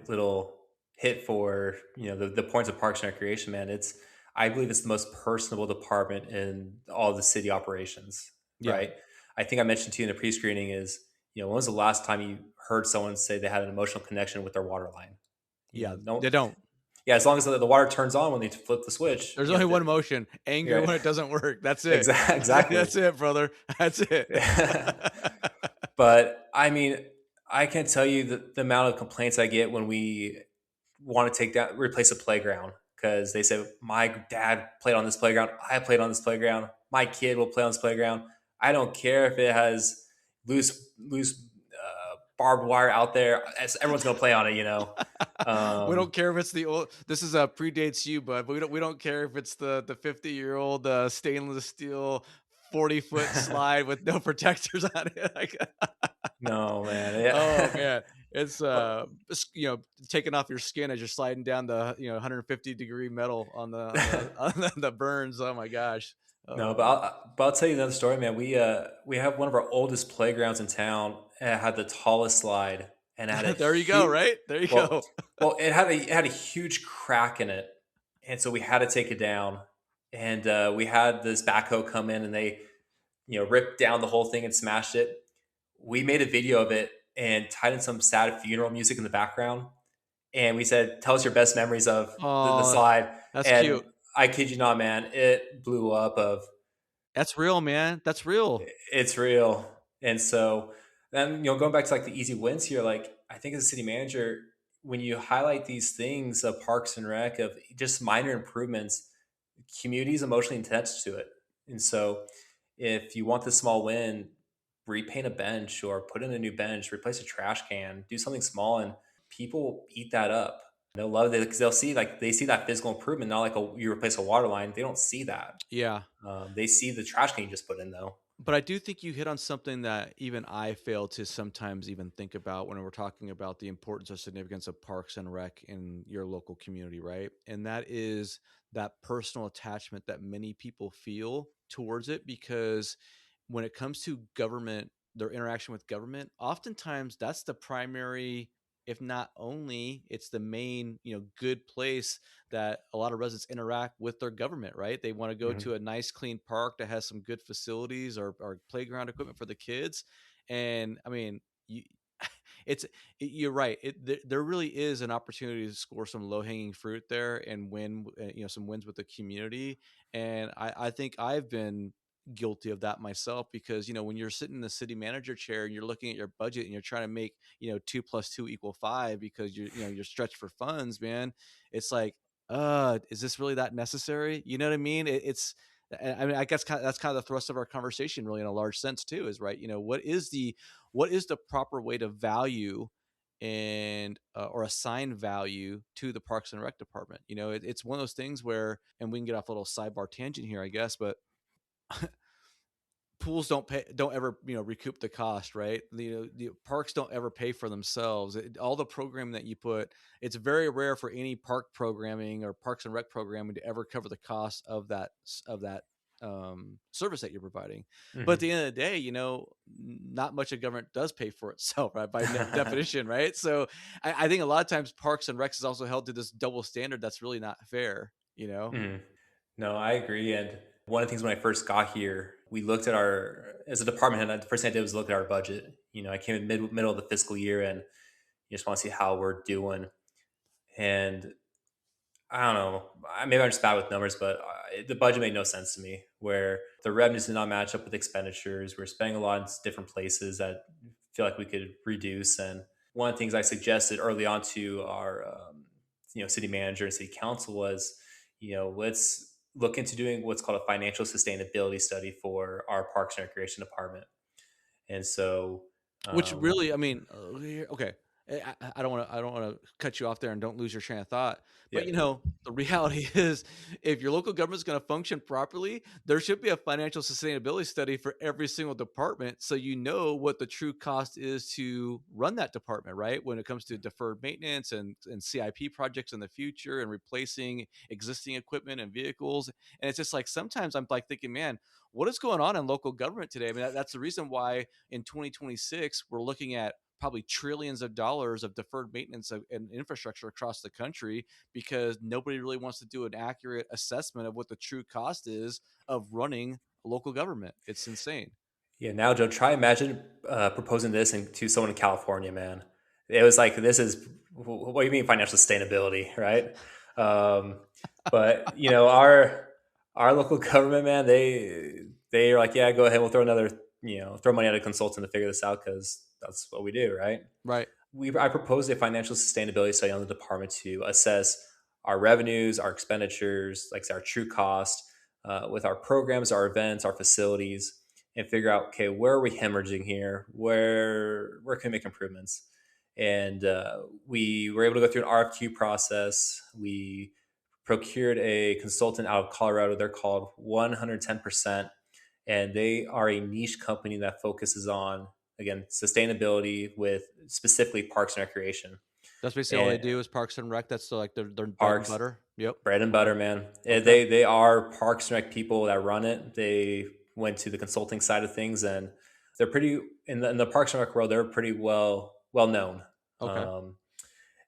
little hit for the points of Parks and Recreation. Man, I believe it's the most personable department in all the city operations. yeah, Right? I think I mentioned to you in the pre-screening is when was the last time you heard someone say they had an emotional connection with their water line? yeah, No, they don't. yeah, as long as the water turns on when they flip the switch, There's only one emotion: anger right? when it doesn't work. That's it. Exactly. That's it, brother. That's it. But I mean, I can't tell you the amount of complaints I get when we want to replace a playground because they say my dad played on this playground, I played on this playground, my kid will play on this playground. I don't care if it has loose barbed wire out there. Everyone's gonna play on it, We Um, don't care if it's the old. This is predates you, but we don't care if it's the 50-year-old stainless steel 40-foot slide with no protectors on it. Like, no, man. oh Yeah. man, it's taking off your skin as you're sliding down the 150-degree metal on the burns. Oh my gosh. No, Oh but man. I'll tell you another story, man. We have one of our oldest playgrounds in town. It had the tallest slide, and it had a There you go. huge Right there you well, go. it had a huge crack in it, and so we had to take it down. And we had this backhoe come in, and they ripped down the whole thing and smashed it. We made a video of it and tied in some sad funeral music in the background, and we said, "Tell us your best memories of the Oh, slide." that's And cute. I kid you not, man, it blew up. That's real, man. That's real. It's real. And so then, going back to like the easy wins here, like I think as a city manager, when you highlight these things of Parks and Rec, of just minor improvements, community is emotionally attached to it. And so if you want the small win, repaint a bench or put in a new bench, replace a trash can, do something small, and people eat that up. They'll love it because they see that physical improvement, not like you replace a water line. They don't see that. Yeah. They see the trash can you just put in though. But I do think you hit on something that even I fail to sometimes even think about when we're talking about the importance or significance of parks and rec in your local community, right? And that is that personal attachment that many people feel towards it, because when it comes to government, their interaction with government, oftentimes that's the primary, if not only, it's the main, good place that a lot of residents interact with their government, right? They want to go Hmm. to a nice, clean park that has some good facilities or playground equipment for the kids. And I mean, you, it's you're right. There really is an opportunity to score some low hanging fruit there and win, some wins with the community. And I think I've been guilty of that myself, because when you're sitting in the city manager chair and you're looking at your budget and you're trying to make 2 plus 2 equal 5 because you're stretched for funds, man. It's like, is this really that necessary? You know what I mean? I mean, I guess that's kind of the thrust of our conversation, really, in a large sense, too. Is right. What is the proper way to value and or assign value to the Parks and Rec department? It's one of those things where, and we can get off a little sidebar tangent here, I guess, but pools don't ever recoup the cost, right? The parks don't ever pay for themselves. All the programming that you put, it's very rare for any park programming or Parks and Rec programming to ever cover the cost of that service that you're providing. But at Hmm. the end of the day, not much of government does pay for itself, right? By definition, right? So I think a lot of times Parks and Recs is also held to this double standard that's really not fair. Hmm. No, I agree. And one of the things when I first got here, we looked at as a department head, the first thing I did was look at our budget. I came in middle of the fiscal year, and you just want to see how we're doing. And I don't know. Maybe I'm just bad with numbers, but the budget made no sense to me. Where the revenues did not match up with expenditures. We're spending a lot in different places that I feel like we could reduce. And one of the things I suggested early on to our city manager and city council was, let's look into doing what's called a financial sustainability study for our Parks and Recreation department. And so, Which um, really, I mean, okay. I don't want to. I don't want to cut you off there and don't lose your train of thought. But yeah. the reality is, if your local government is going to function properly, there should be a financial sustainability study for every single department, so you know what the true cost is to run that department, right? When it comes to deferred maintenance and CIP projects in the future and replacing existing equipment and vehicles. And it's just like sometimes I'm like thinking, man, what is going on in local government today? I mean, that's the reason why in 2026 we're looking at probably trillions of dollars of deferred maintenance and infrastructure across the country, because nobody really wants to do an accurate assessment of what the true cost is of running a local government. It's insane. Yeah, now Joe, try imagine proposing this to someone in California, man. It was like, this is what do you mean financial sustainability, right? Um, but our local government, man, they are like, yeah, go ahead, we'll throw throw money at a consultant to figure this out because that's what we do, right? Right. I proposed a financial sustainability study on the department to assess our revenues, our expenditures, like our true cost, with our programs, our events, our facilities, and figure out, okay, where are we hemorrhaging here? Where can we make improvements? And we were able to go through an RFQ process. We procured a consultant out of Colorado. They're called 110%, and they are a niche company that focuses on, again, sustainability with specifically parks and recreation. That's basically all they And do is Parks and Rec. That's still like their bread and parks, butter. Yep. bread and Okay. butter, man. Okay. They are Parks and Rec people that run it. They went to the consulting side of things, and they're pretty in the Parks and Rec world. They're pretty well known. Okay. Um,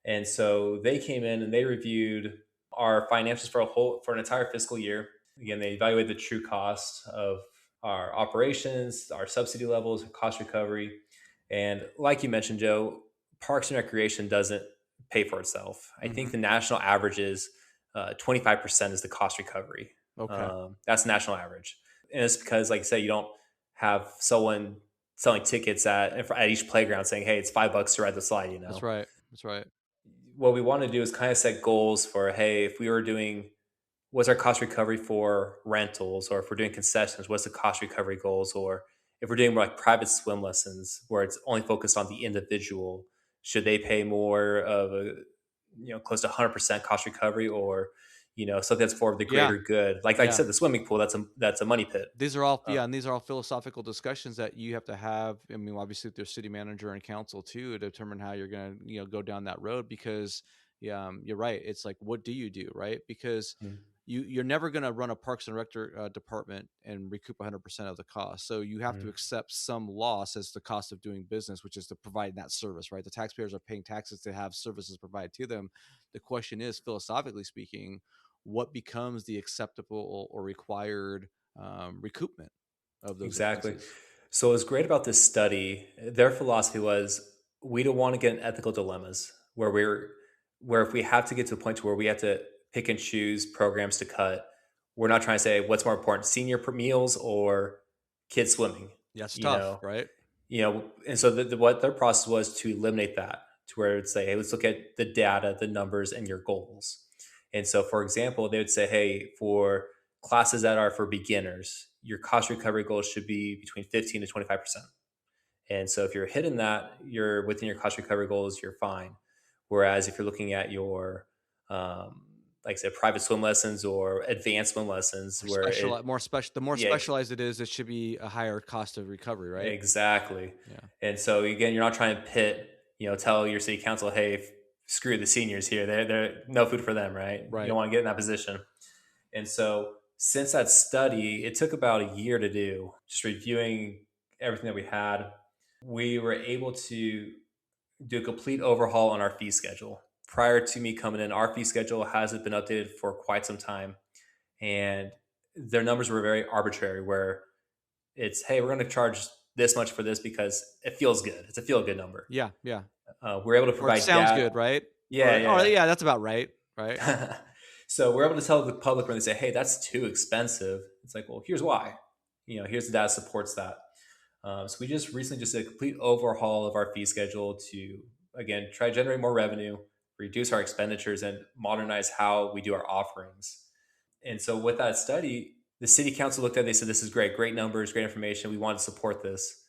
and so they came in and they reviewed our financials for an entire fiscal year. Again, they evaluated the true cost of our operations, our subsidy levels, cost recovery. And like you mentioned, Joe, Parks and Recreation doesn't pay for itself. I Hmm. think the national average is 25% is the cost recovery. Okay. That's the national average. And it's because, like I say, you don't have someone selling tickets at each playground saying, hey, it's $5 to ride the slide, That's right. That's right. what we want to do is kind of set goals for, hey, if we were doing, what's our cost recovery for rentals, or if we're doing concessions, what's the cost recovery goals, or if we're doing more like private swim lessons where it's only focused on the individual, should they pay more of a, close to 100% cost recovery, or something that's for the Yeah, greater good. Like you yeah. said, the swimming pool, that's a money pit. These are all, Uh, yeah, and these are all philosophical discussions that you have to have. I mean, obviously, with your city manager and council too, to determine how you're gonna, go down that road. Because, yeah, you're right. It's like, what do you do, right? Because mm, you're never gonna run a Parks and Rector department and recoup 100% of the cost. So you have to mm, accept some loss as the cost of doing business, which is to provide that service, right? The taxpayers are paying taxes to have services provided to them. The question is, philosophically speaking, what becomes the acceptable or required recoupment of those exactly. expenses. So what's great about this study, their philosophy was we don't want to get in ethical dilemmas where if we have to get to a point to where we have to pick and choose programs to cut, we're not trying to say what's more important, senior meals or kids swimming, Yeah, it's you tough, know. right? And so what their process was to eliminate that, to where it's say, hey, let's look at the data, the numbers, and your goals. And so, for example, they would say, hey, for classes that are for beginners, your cost recovery goals should be between 15 to 25%. And so, if you're hitting that, you're within your cost recovery goals, you're fine. Whereas if you're looking at your, like I said, private swim lessons or advanced swim lessons, Or where special more special the more yeah, specialized it is, it should be a higher cost of recovery, right? exactly. Yeah. And so again, you're not trying to tell your city council, hey, screw the seniors here. They're no food for them, right? You Right. don't want to get in that position. And so since that study, it took about a year to do, just reviewing everything that we had. We were able to do a complete overhaul on our fee schedule. Prior to me coming in, our fee schedule hasn't been updated for quite some time. And their numbers were very arbitrary, where it's, hey, we're going to charge this much for this because it feels good. It's a feel good number. Yeah, yeah. We're able to Or it provide sounds data. good, right? Yeah, Or, "Oh, yeah, yeah, that's about right." Right? yeah. So we're able to tell the public when they say, hey, that's too expensive. It's like, well, here's why. Here's the data supports that. So we just recently just did a complete overhaul of our fee schedule to, again, try to generate more revenue, reduce our expenditures, and modernize how we do our offerings. And so with that study, the city council looked at it, they said, this is great, great numbers, great information. We want to support this.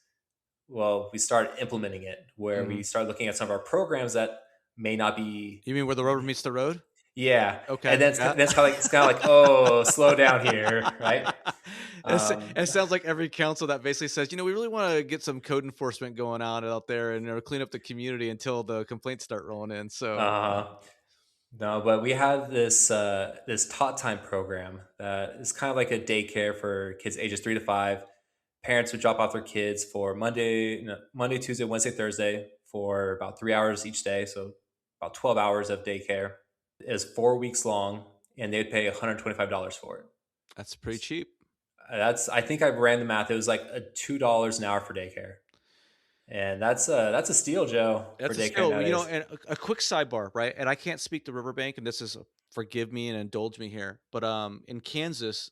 Well, we started implementing it, where we Mhm. started looking at some of our programs that may not be, You mean where the rubber meets the road? yeah. And Okay, then yeah. it's kind of like, oh, slow down here, right? It sounds like every council that basically says, "We really wanna get some code enforcement going on out there and, clean up the community until the complaints start rolling in." So, yeah. uh, no, but we have this tot time program that is kind of like a daycare for kids ages 3 to 5. Parents would drop off their kids for Monday, Tuesday, Wednesday, Thursday for about 3 hours each day, so about 12 hours of daycare. It is 4 weeks long, and they'd pay $125 for it. That's pretty cheap. I think I ran the math. It was like a $2 an hour for daycare, and that's a steal, Joe, for That's a daycare skill, nowadays. and a quick sidebar, right? And I can't speak to Riverbank, and this is forgive me and indulge me here, but in Kansas,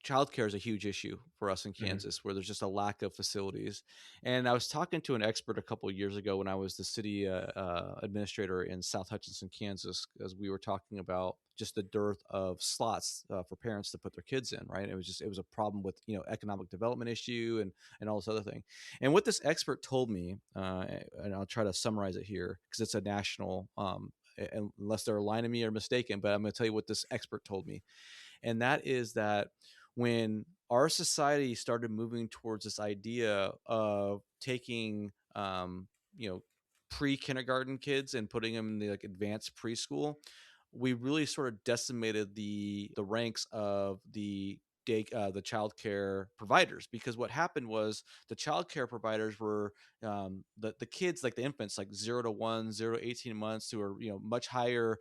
childcare is a huge issue for us in Hmm. Kansas, where there's just a lack of facilities. And I was talking to an expert a couple of years ago when I was the city administrator in South Hutchinson, Kansas, as we were talking about just the dearth of slots for parents to put their kids in. Right? It was a problem with economic development issue and all this other thing. And what this expert told me, and I'll try to summarize it here because it's a national, unless they're lying to me or mistaken, but I'm going to tell you what this expert told me. And that is that when our society started moving towards this idea of taking, you know, pre-kindergarten kids and putting them in the like advanced preschool, we really sort of decimated the ranks of the child care providers, because what happened was the child care providers were the kids, like the infants, like 0 to 1, 0 to 18 months, who are much higher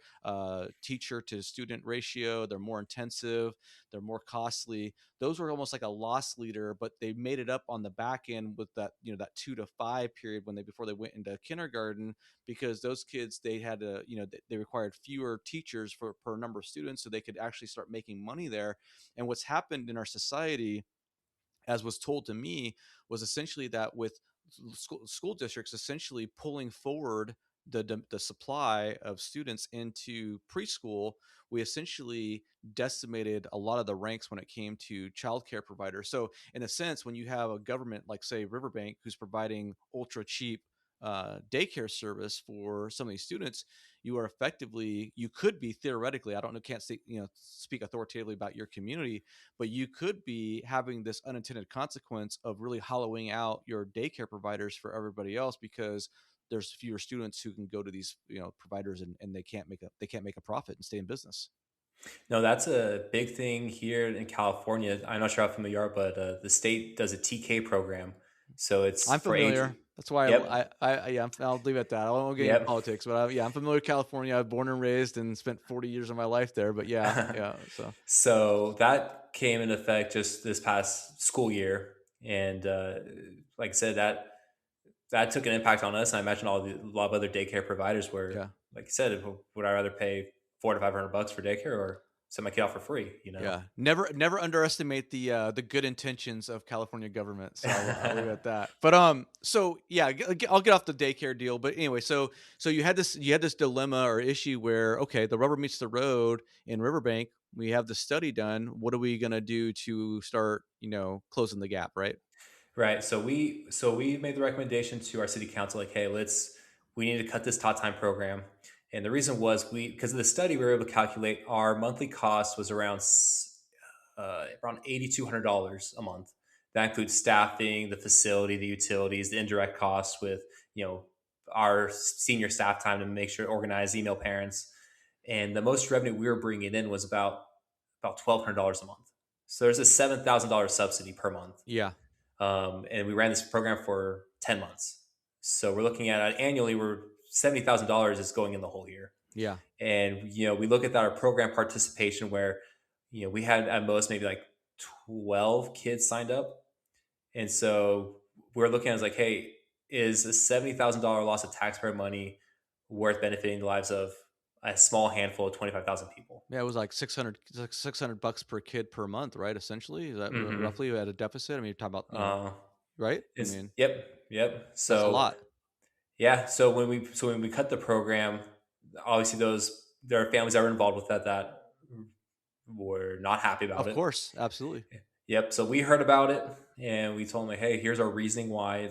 teacher to student ratio. They're more intensive, they're more costly. Those were almost like a loss leader, but they made it up on the back end with that that 2 to 5 period when they before they went into kindergarten, because those kids, they had to they required fewer teachers for per number of students, so they could actually start making money there. And what's happened in our society, as was told to me, was essentially that with school districts essentially pulling forward the supply of students into preschool, we essentially decimated a lot of the ranks when it came to childcare providers. So in a sense, when you have a government like say Riverbank, who's providing ultra cheap daycare service for some of these students, you are effectively, you could be theoretically, I don't know, can't say, speak authoritatively about your community, but you could be having this unintended consequence of really hollowing out your daycare providers for everybody else, because there's fewer students who can go to these providers, and they can't make a profit and stay in business. No, that's a big thing here in California. I'm not sure how familiar you are, but the state does a TK program. So it's I'm for age. familiar. That's why Yep. yeah, I'll leave it at that. I won't get into Yep. politics, but yeah, I'm familiar with California. I was born and raised and spent 40 years of my life there. But yeah, yeah. So So that came into effect just this past school year, and like I said, that took an impact on us. And I imagine a lot of other daycare providers were, yeah, like you said, would I rather pay $400 to $500 for daycare or send my kid out for free? You know. yeah. Never underestimate the good intentions of California government. So I'll leave it at that. But so yeah, I'll get off the daycare deal. But anyway, so you had this dilemma or issue where, okay, the rubber meets the road in Riverbank. We have the study done. What are we gonna do to start closing the gap, right? Right. So we made the recommendation to our city council, like, hey, we need to cut this tot time program. And the reason was because of the study, we were able to calculate our monthly cost was around $8,200 a month. That includes staffing, the facility, the utilities, the indirect costs with you know our senior staff time to make sure organize email parents. And the most revenue we were bringing in was about $1,200 a month. So there's a $7,000 subsidy per month, Yeah, and we ran this program for 10 months. So we're looking at annually, we're $70,000 is going in the whole year. yeah. And we look at our program participation where we had at most maybe like 12 kids signed up. And so we're looking at it as like, hey, is a $70,000 loss of taxpayer money worth benefiting the lives of a small handful of 25,000 people? Yeah, it was like 600, like $600 per kid per month, right? Essentially, is that Mm-hmm. roughly at a deficit? I mean, you're talking about, uh, right? I it's mean, yep. that's a So lot. yeah, so when we cut the program, obviously those there are families that were involved with that were not happy about Of it. course, absolutely. Yep. So we heard about it and we told them, like, hey, here's our reasoning why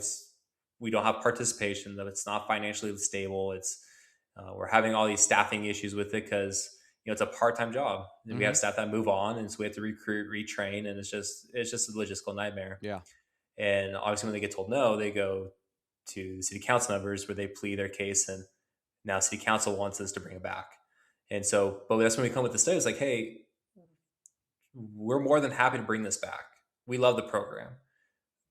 we don't have participation, that it's not financially stable. It's we're having all these staffing issues with it because it's a part time job and we Hmm. have staff that move on, and so we have to recruit, retrain, and it's just a logistical nightmare. Yeah, And obviously, when they get told no, they go to the city council members where they plead their case, and now city council wants us to bring it back. And so, but that's when we come with the study. It's like, hey, we're more than happy to bring this back. We love the program.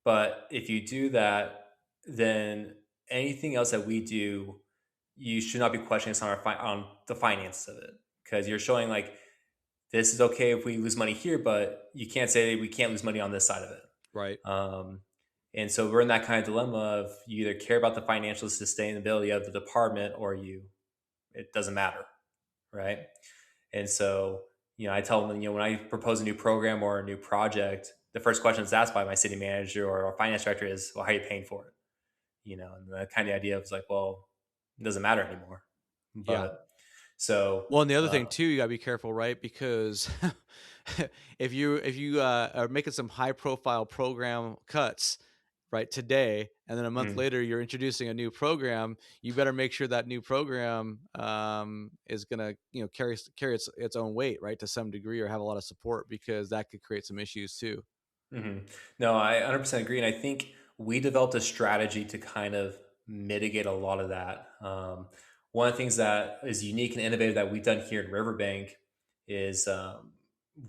But if you do that, then anything else that we do, you should not be questioning us on on the finances of it, because you're showing like this is okay if we lose money here, but you can't say we can't lose money on this side of it. right. Um, and so we're in that kind of dilemma of you either care about the financial sustainability of the department or it doesn't matter, right? And so, I tell them, when I propose a new program or a new project, the first question that's asked by my city manager or our finance director is, well, how are you paying for it? And the kind of idea is like, well, it doesn't matter anymore. Yeah. But so, Well, and the other uh, thing too, you gotta be careful, right? Because if you are making some high profile program cuts, right, today, and then a month mm, later you're introducing a new program, you better make sure that new program is gonna carry its own weight, right, to some degree, or have a lot of support, because that could create some issues too. mhm. No, I 100% agree. And I think we developed a strategy to kind of mitigate a lot of that. One of the things that is unique and innovative that we've done here in Riverbank is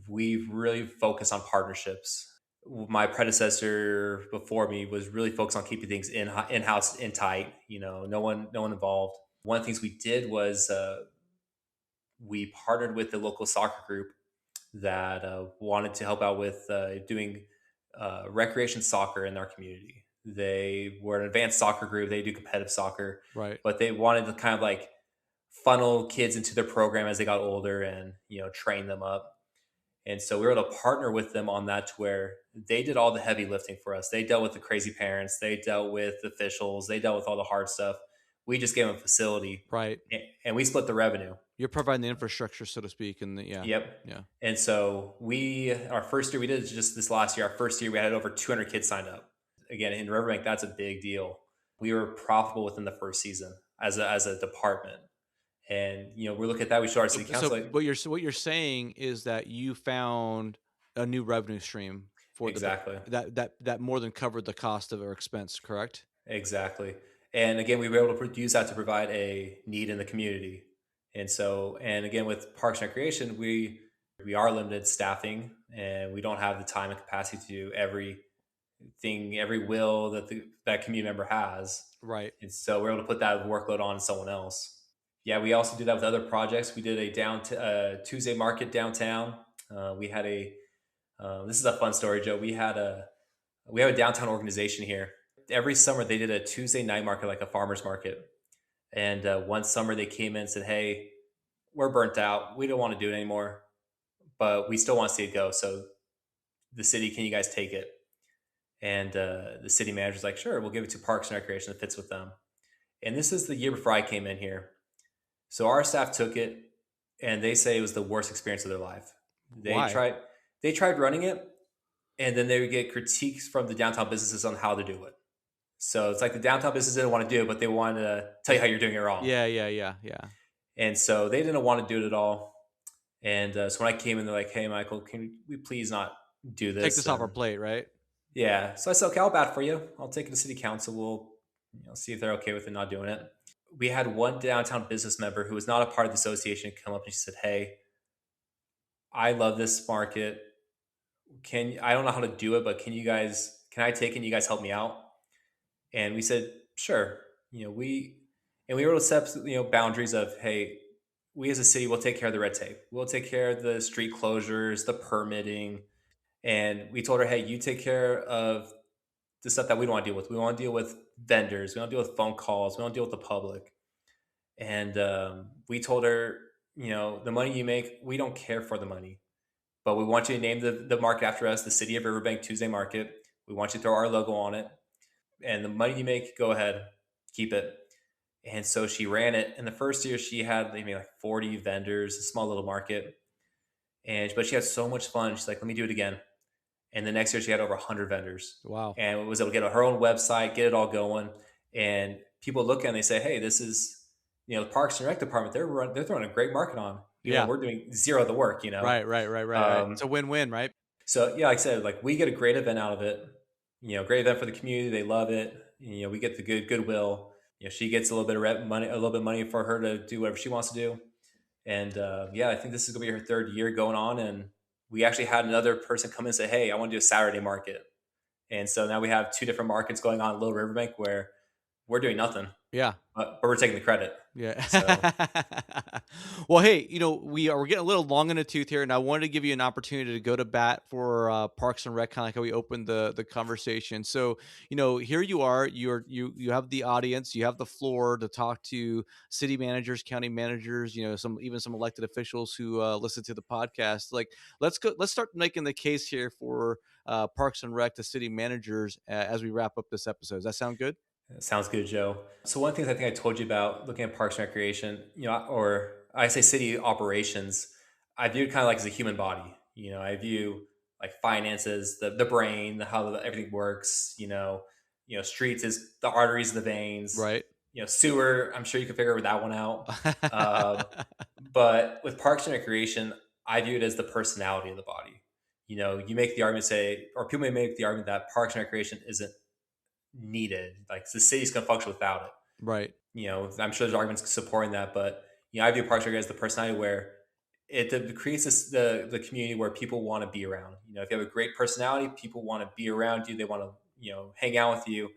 we've really focused on partnerships. My predecessor before me was really focused on keeping things in house, in tight. No one involved. One of the things we did was we partnered with the local soccer group that wanted to help out with doing recreation soccer in our community. They were an advanced soccer group. They do competitive soccer, Right. but they wanted to kind of like funnel kids into their program as they got older and train them up. And so we were able to partner with them on that, to where they did all the heavy lifting for us. They dealt with the crazy parents. They dealt with officials. They dealt with all the hard stuff. We just gave them a facility, Right. and we split the revenue. You're providing the infrastructure, so to speak, and yeah. Yep. Yeah. And so our first year, we did just this last year, our first year, we had over 200 kids signed up. Again, in Riverbank, that's a big deal. We were profitable within the first season as a department. And we look at that. We show our So, city so council like what you're saying is that you found a new revenue stream for exactly. that more than covered the cost of our expense, correct? Exactly. And again, we were able to use that to provide a need in the community. And again, with Parks and Recreation, we are limited staffing, and we don't have the time and capacity to do everything, every will that community member has. Right. And so we're able to put that workload on someone else. Yeah, we also do that with other projects. We did a Tuesday market downtown. We had a this is a fun story, Joe. We have a downtown organization here. Every summer they did a Tuesday night market, like a farmers market. And one summer they came in and said, "Hey, we're burnt out. We don't want to do it anymore, but we still want to see it go. So the city, can you guys take it?" And the city manager's like, "Sure, we'll give it to Parks and Recreation. It fits with them." And this is the year before I came in here. So our staff took it, and they say it was the worst experience of their life. They Why? tried they tried running it, and then they would get critiques from the downtown businesses on how to do it. So it's like the downtown business didn't want to do it, but they wanted to tell you how you're doing it wrong. Yeah, yeah, yeah, yeah. And so they didn't want to do it at all. And so when I came in, they're like, "Hey, Michael, can we please not do Take this?" this off our And plate, right? yeah, so I said, "Okay, I'll bat for you. I'll take it to city council. We'll see if they're okay with it not doing it." We had one downtown business member who was not a part of the association come up and she said, "Hey, I love this market. I don't know how to do it, but can I take it and you guys help me out?" And we said, "Sure." We were able to set up, boundaries of, "Hey, we as a city will take care of the red tape. We'll take care of the street closures, the permitting." And we told her, "Hey, you take care of the stuff that we don't want to deal with. We want to deal with vendors. We don't deal with phone calls. We don't deal with the public." And we told her, "The money you make, we don't care for the money, but we want you to name the market after us, the City of Riverbank Tuesday Market. We want you to throw our logo on it. And the money you make, go ahead, keep it." And so she ran it. And the first year, she had maybe like 40 vendors, a small little market. But she had so much fun. She's like, "Let me do it again." And the next year, she had over 100 vendors Wow. and was able to get her own website, get it all going. And people look at it and they say, "Hey, this is, the Parks and Rec department. They're throwing a great market on, even though Yeah. we're doing zero of the work." Right, right, right, right, right. It's Um, a win-win, right? so yeah, like I said, like we get a great event out of it. Great event for the community. They love it. We get the goodwill. She gets a little bit of money, a little bit of money for her to do whatever she wants to do. And yeah, I think this is gonna be her third year going on. And we actually had another person come in and say, "Hey, I want to do a Saturday market." And so now we have two different markets going on in Little Riverbank where we're doing nothing, Yeah. but we're taking the credit. Yeah. So Well, hey, we're getting a little long in the tooth here, and I wanted to give you an opportunity to go to bat for Parks and Rec, kind of like how we opened the conversation. So, here you are. You have the audience, you have the floor to talk to city managers, county managers, some elected officials who listen to the podcast. Like, let's go. Let's start making the case here for Parks and Rec to city managers as we wrap up this episode. Does that sound good? sounds good, Joe. So one of the things I think I told you about looking at Parks and Recreation, or I say city operations, I view it kind of like as a human body. I view like finances, the brain, how everything works. Streets is the arteries and the veins. Right. Sewer. I'm sure you can figure that one out. Um, but with Parks and Recreation, I view it as the personality of the body. You make the argument, say, or people may make the argument that Parks and Recreation isn't needed. Like the city's going to function without it. Right. I'm sure there's arguments supporting that, but I view Parks and Rec as the personality where it creates the community where people want to be around. If you have a great personality, people want to be around you. They want to hang out with you.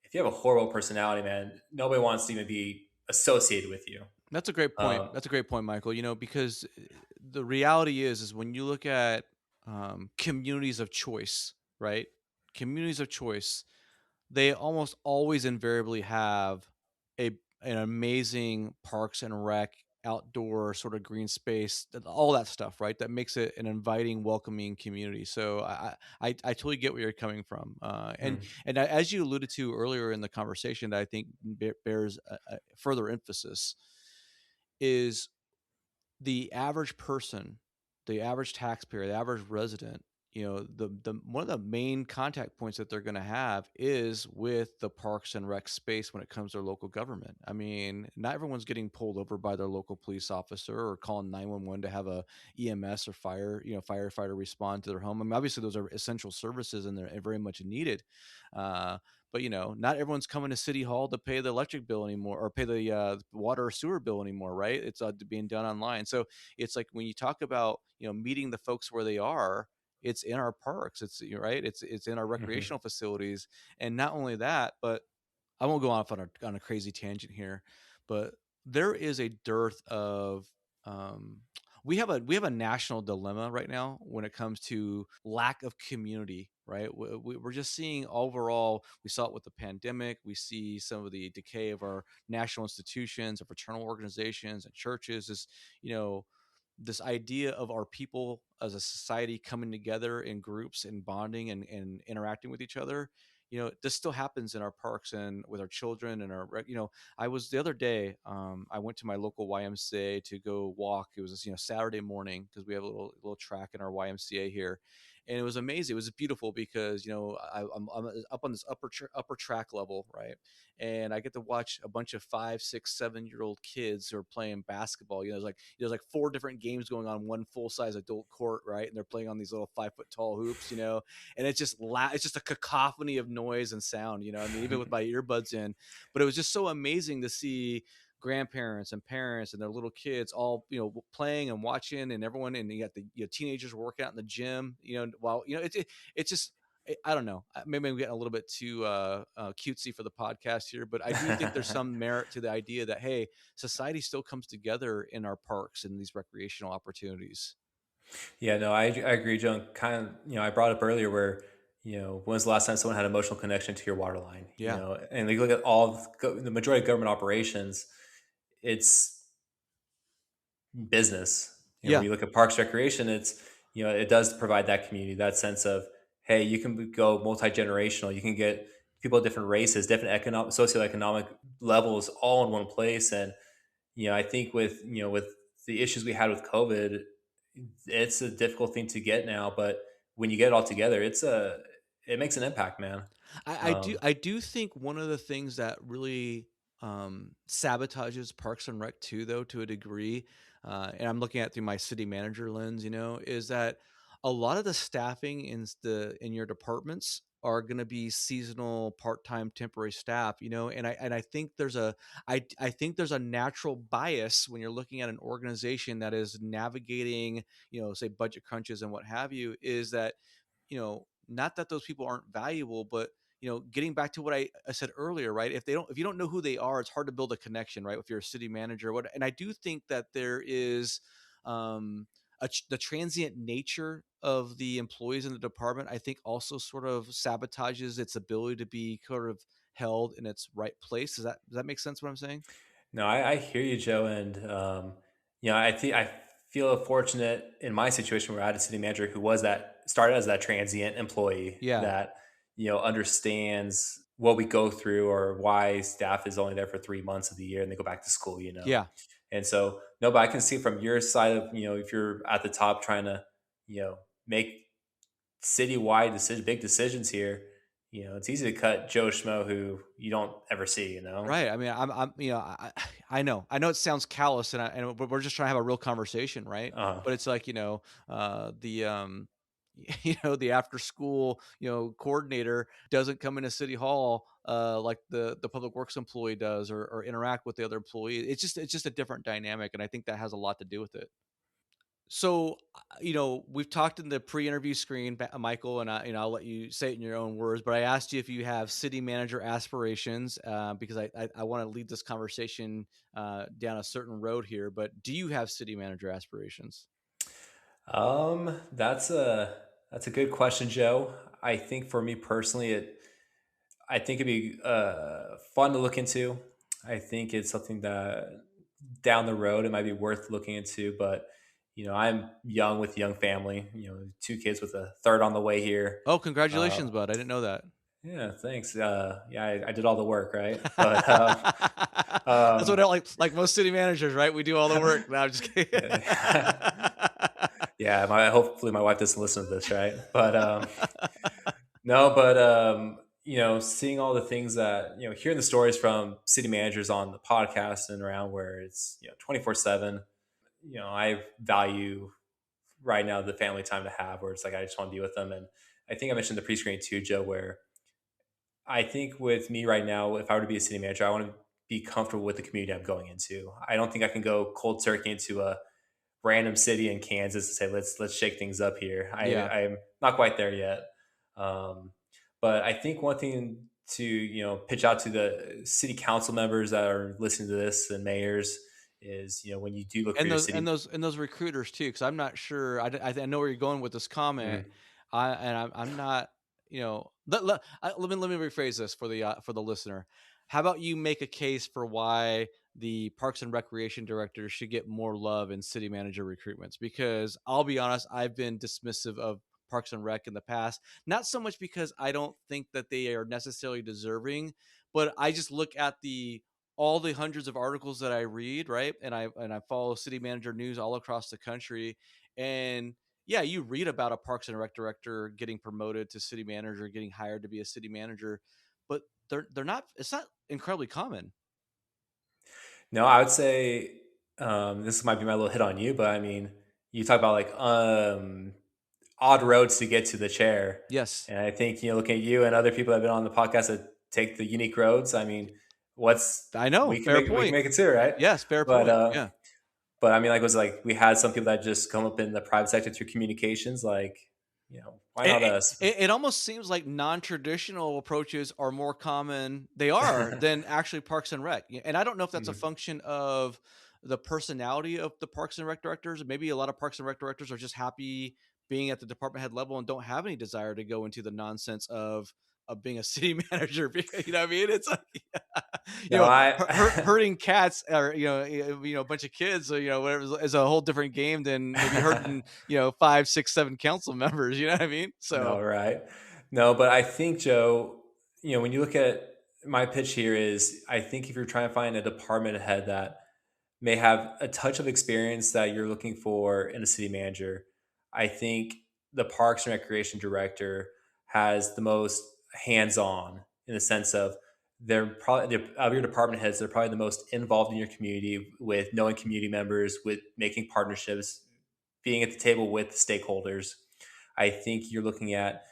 If you have a horrible personality, man, nobody wants to even be associated with you. That's a great point. Um, That's a great point, Michael. Because the reality is when you look at communities of choice, right? Communities of choice, they almost always invariably have a an amazing parks and rec, outdoor sort of green space, all that stuff, right? That makes it an inviting, welcoming community. So I totally get where you're coming from, mm, as you alluded to earlier in the conversation, that I think bears a further emphasis is the average person, the average taxpayer, the average resident. the one of the main contact points that they're going to have is with the Parks and Rec space when it comes to their local government. I mean, not everyone's getting pulled over by their local police officer or calling 911 to have a EMS or firefighter respond to their home. I mean, obviously those are essential services and they're very much needed. Uh, but not everyone's coming to City Hall to pay the electric bill anymore or pay the water or sewer bill anymore, right? It's being done online. So it's like when you talk about meeting the folks where they are, it's in our parks. Right. It's in our Mhm. recreational facilities, and not only that, but I won't go off on a crazy tangent here, but there is a dearth of um, we have a national dilemma right now when it comes to lack of community. Right, we're just seeing overall. We saw it with the pandemic. We see some of the decay of our national institutions, of fraternal organizations, and churches. Is you know this idea of our people as a society coming together in groups and bonding and interacting with each other. This still happens in our parks and with our children and I was the other day, I went to my local YMCA to go walk. It was this, Saturday morning, because we have a little track in our YMCA here, and it was amazing. It was beautiful because I'm up on this upper track level, right, and I get to watch a bunch of 5, 6, 7 year old kids who are playing basketball. There's like four different games going on, one full size adult court, right? And they're playing on these little 5 foot tall hoops, and it's just a cacophony of noise and sound, I mean, even with my earbuds in. But it was just so amazing to see grandparents and parents and their little kids all playing and watching, and everyone, and you got the teenagers working out in the gym, while it's just I don't know. Maybe I'm getting a little bit too cutesy for the podcast here, but I do think there's some merit to the idea that, hey, society still comes together in our parks and these recreational opportunities. Yeah, no, I agree, Joe. Kind of, I brought up earlier where, when was the last time someone had an emotional connection to your water line? Yeah, And you look at all of the majority of government operations, it's business. When yeah, you look at parks recreation, it does provide that community, that sense of, hey, you can go multi-generational. You can get people of different races, different economic, socioeconomic levels all in one place. And, I think with the issues we had with COVID, it's a difficult thing to get now, but when you get it all together, it makes an impact, man. I do Um, I do think one of the things that really sabotages Parks and Rec too, though, to a degree, and I'm looking at through my city manager lens, is that a lot of the staffing in your departments are going to be seasonal, part-time, temporary staff, and I think I think there's a natural bias when you're looking at an organization that is navigating, say budget crunches and what have you, is that not that those people aren't valuable, but getting back to what I said earlier, right? If you don't know who they are, it's hard to build a connection, right? If you're a city manager, what, and I do think that there is um the transient nature of the employees in the department, I think also sort of sabotages its ability to be sort of held in its right place. Does that make sense what I'm saying? no, I hear you, Joe, and I think I feel fortunate in my situation where I had a city manager who was that started as that transient employee Yeah. that understands what we go through or why staff is only there for 3 months of the year and they go back to school. Yeah. And so, no, but I can see from your side of, if you're at the top trying to, make citywide big decisions here, it's easy to cut Joe Schmo who you don't ever see. Right. I mean, I'm, I know it sounds callous, and we're just trying to have a real conversation, right? Uh, But it's like, the, the after school, coordinator doesn't come into city hall, like the public works employee does, or interact with the other employee. It's just a different dynamic. And I think that has a lot to do with it. So, we've talked in the pre-interview screen, Michael, and I'll let you say it in your own words. But I asked you if you have city manager aspirations, because I want to lead this conversation down a certain road here. But do you have city manager aspirations? that's a good question, Joe. I think for me personally, I think it'd be fun to look into. I think it's something that down the road it might be worth looking into. But I'm young with a young family. Two kids with a third on the way here. Oh, Uh, congratulations, bud! I didn't know that. yeah, thanks. Yeah, I did all the work, right? But That's what um, I like most city managers, right? We do all the work. No, I'm just kidding. Yeah, hopefully my wife doesn't listen to this, right? But no, but seeing all the things that hearing the stories from city managers on the podcast and around where it's 24/7. I value right now the family time to have where it's like I just want to be with them. And I think I mentioned the pre-screen too, Joe, where I think with me right now, if I were to be a city manager, I want to be comfortable with the community I'm going into. I don't think I can go cold turkey into a random city in Kansas to say let's shake things up here. Yeah. I'm not quite there yet, um, but I think one thing to pitch out to the city council members that are listening to this and mayors is when you do look for And your those and city. those and those recruiters too, because I'm not sure. I know where you're going with this comment. Mhm. I'm not. Let me rephrase this for the listener. How about you make a case for why the Parks and Recreation director should get more love in city manager recruitments? Because I'll be honest, I've been dismissive of Parks and Rec in the past. Not so much because I don't think that they are necessarily deserving, but I just look at the all the hundreds of articles that I read, right? And I follow city manager news all across the country. And yeah, you read about a Parks and Rec director getting promoted to city manager, getting hired to be a city manager, but they're not. It's not incredibly common. No, I would say this might be my little hit on you, but I mean, you talk about like odd roads to get to the chair, Yes, and I think looking at you and other people that have been on the podcast that take the unique roads. I mean, what's I know. Fair we can point. make it too, right? Yes, fair But point. uh, Yeah. but I mean, like, was like we had some people that just come up in the private sector through communications, like why not It, us? it almost seems like non-traditional approaches are more common they are than actually Parks and Rec. And I don't know if that's a Mhm. function of the personality of the Parks and Rec directors. Maybe a lot of Parks and Rec directors are just happy being at the department head level and don't have any desire to go into the nonsense of being a city manager. You know what I mean? It's like No, herding cats or a bunch of kids or whatever is a whole different game than maybe herding 5, 6, 7 council members, you know what I mean? So No, right. No, but I think, Joe, when you look at my pitch here is I think if you're trying to find a department head that may have a touch of experience that you're looking for in a city manager, I think the Parks and Recreation director has the most hands-on in the sense of of your department heads, they're probably the most involved in your community with knowing community members, with making partnerships, being at the table with stakeholders. I think you're looking at,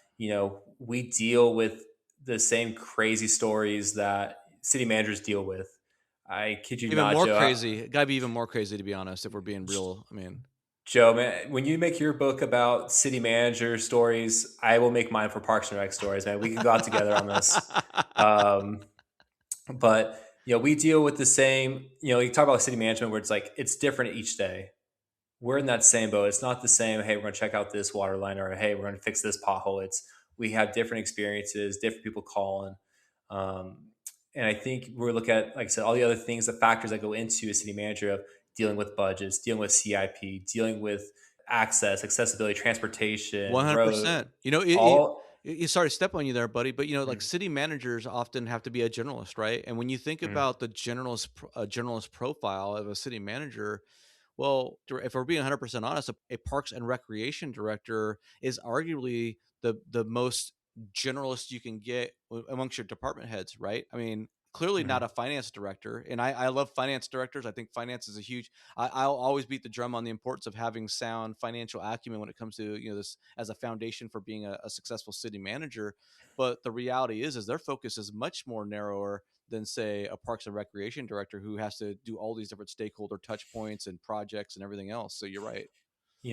we deal with the same crazy stories that city managers deal with. I kid you even not, more Joe. crazy. It gotta be even more crazy to be honest, if we're being real. I mean, Joe, man, when you make your book about city manager stories, I will make mine for Parks and Rec stories, man. We can go out together on this. Um, but we deal with the same. You talk about city management where it's like it's different each day. We're in that same boat. It's not the same. Hey, we're going to check out this water line, or hey, we're going to fix this pothole. It's we have different experiences, different people calling, um, and I think we're looking at, like I said, all the other things, the factors that go into a city manager of dealing with budgets, dealing with CIP, dealing with access, accessibility, transportation, road, 100%. You know, all. sorry to step on you there, buddy, but like Mm, city managers often have to be a generalist, right? And when you think mm, about the generalist profile of a city manager, well, if we're being 100% honest, a Parks and Recreation director is arguably the most generalist you can get amongst your department heads, right? I mean, clearly not mm. a finance director, and I love finance directors. I think finance is a huge. I'll always beat the drum on the importance of having sound financial acumen when it comes to this as a foundation for being a successful city manager. But the reality is their focus is much more narrower than say a Parks and Recreation director who has to do all these different stakeholder touch points and projects and everything else. So you're right.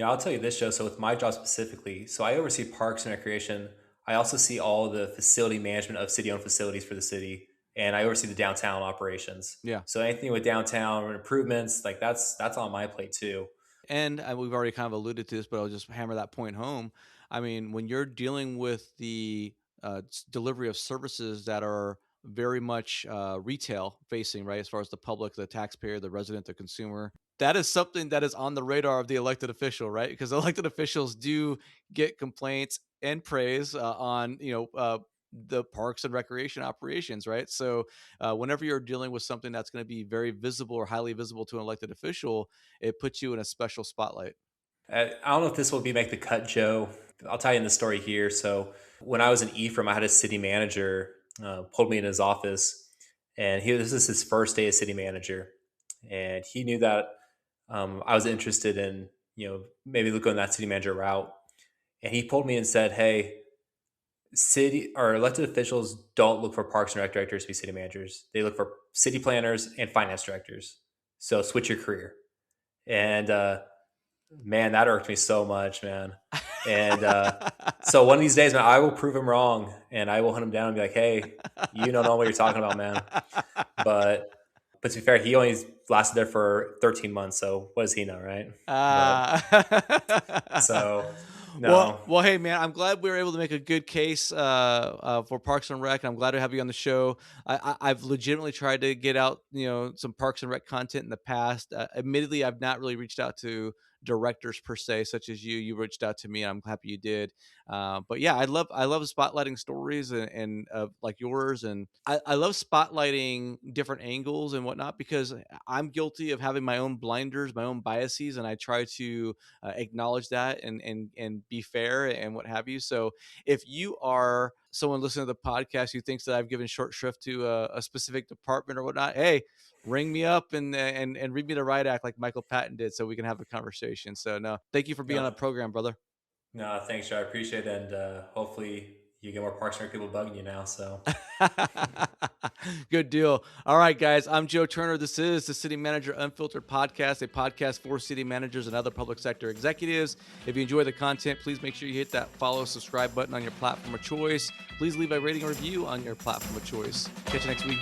I'll tell you this, Joe. So with my job specifically, so I oversee parks and recreation. I also see all the facility management of city-owned facilities for the city, and I oversee the downtown operations. Yeah. So anything with downtown improvements, like that's on my plate too. And we've already kind of alluded to this, but I'll just hammer that point home. I mean, when you're dealing with the delivery of services that are very much retail facing, right, as far as the public, the taxpayer, the resident, the consumer, that is something that is on the radar of the elected official, right? Because elected officials do get complaints and praise on, the parks and recreation operations, right? So, whenever you're dealing with something that's going to be very visible or highly visible to an elected official, it puts you in a special spotlight. I don't know if this will be make the cut, Joe. I'll tell you in the story here. So when I was in Ephraim, I had a city manager pulled me in his office, and this is his first day as city manager, and he knew that I was interested in maybe going that city manager route, and he pulled me and said, "Hey, city or elected officials don't look for parks and rec directors to be city managers. They look for city planners and finance directors. So switch your career." And man, that irked me so much, man. And so one of these days, man, I will prove him wrong, and I will hunt him down and be like, "Hey, you don't know what you're talking about, man." But to be fair, he only lasted there for 13 months. So what does he know, right? But Uh, so well, no, hey, man, I'm glad we were able to make a good case for Parks and Rec. I'm glad to have you on the show. I've legitimately tried to get out, some Parks and Rec content in the past. Admittedly, I've not really reached out to directors per se, such as you. You reached out to me, and I'm happy you did. But yeah, I love spotlighting stories and like yours, and I love spotlighting different angles and whatnot because I'm guilty of having my own blinders, my own biases, and I try to acknowledge that and be fair and what have you. So if you are someone listening to the podcast who thinks that I've given short shrift to a specific department or whatnot, hey, ring me up and read me the riot act like Michael Patton did, so we can have a conversation. So no, thank you for being on no, the program, brother. no. Thanks, Joe. I appreciate it, and hopefully you get more Parks and Rec people bugging you now. So Good deal. All right, guys. I'm Joe Turner. This is the City Manager Unfiltered podcast, a podcast for city managers and other public sector executives. If you enjoy the content, please make sure you hit that follow, subscribe button on your platform of choice. Please leave a rating or review on your platform of choice. Catch you next week.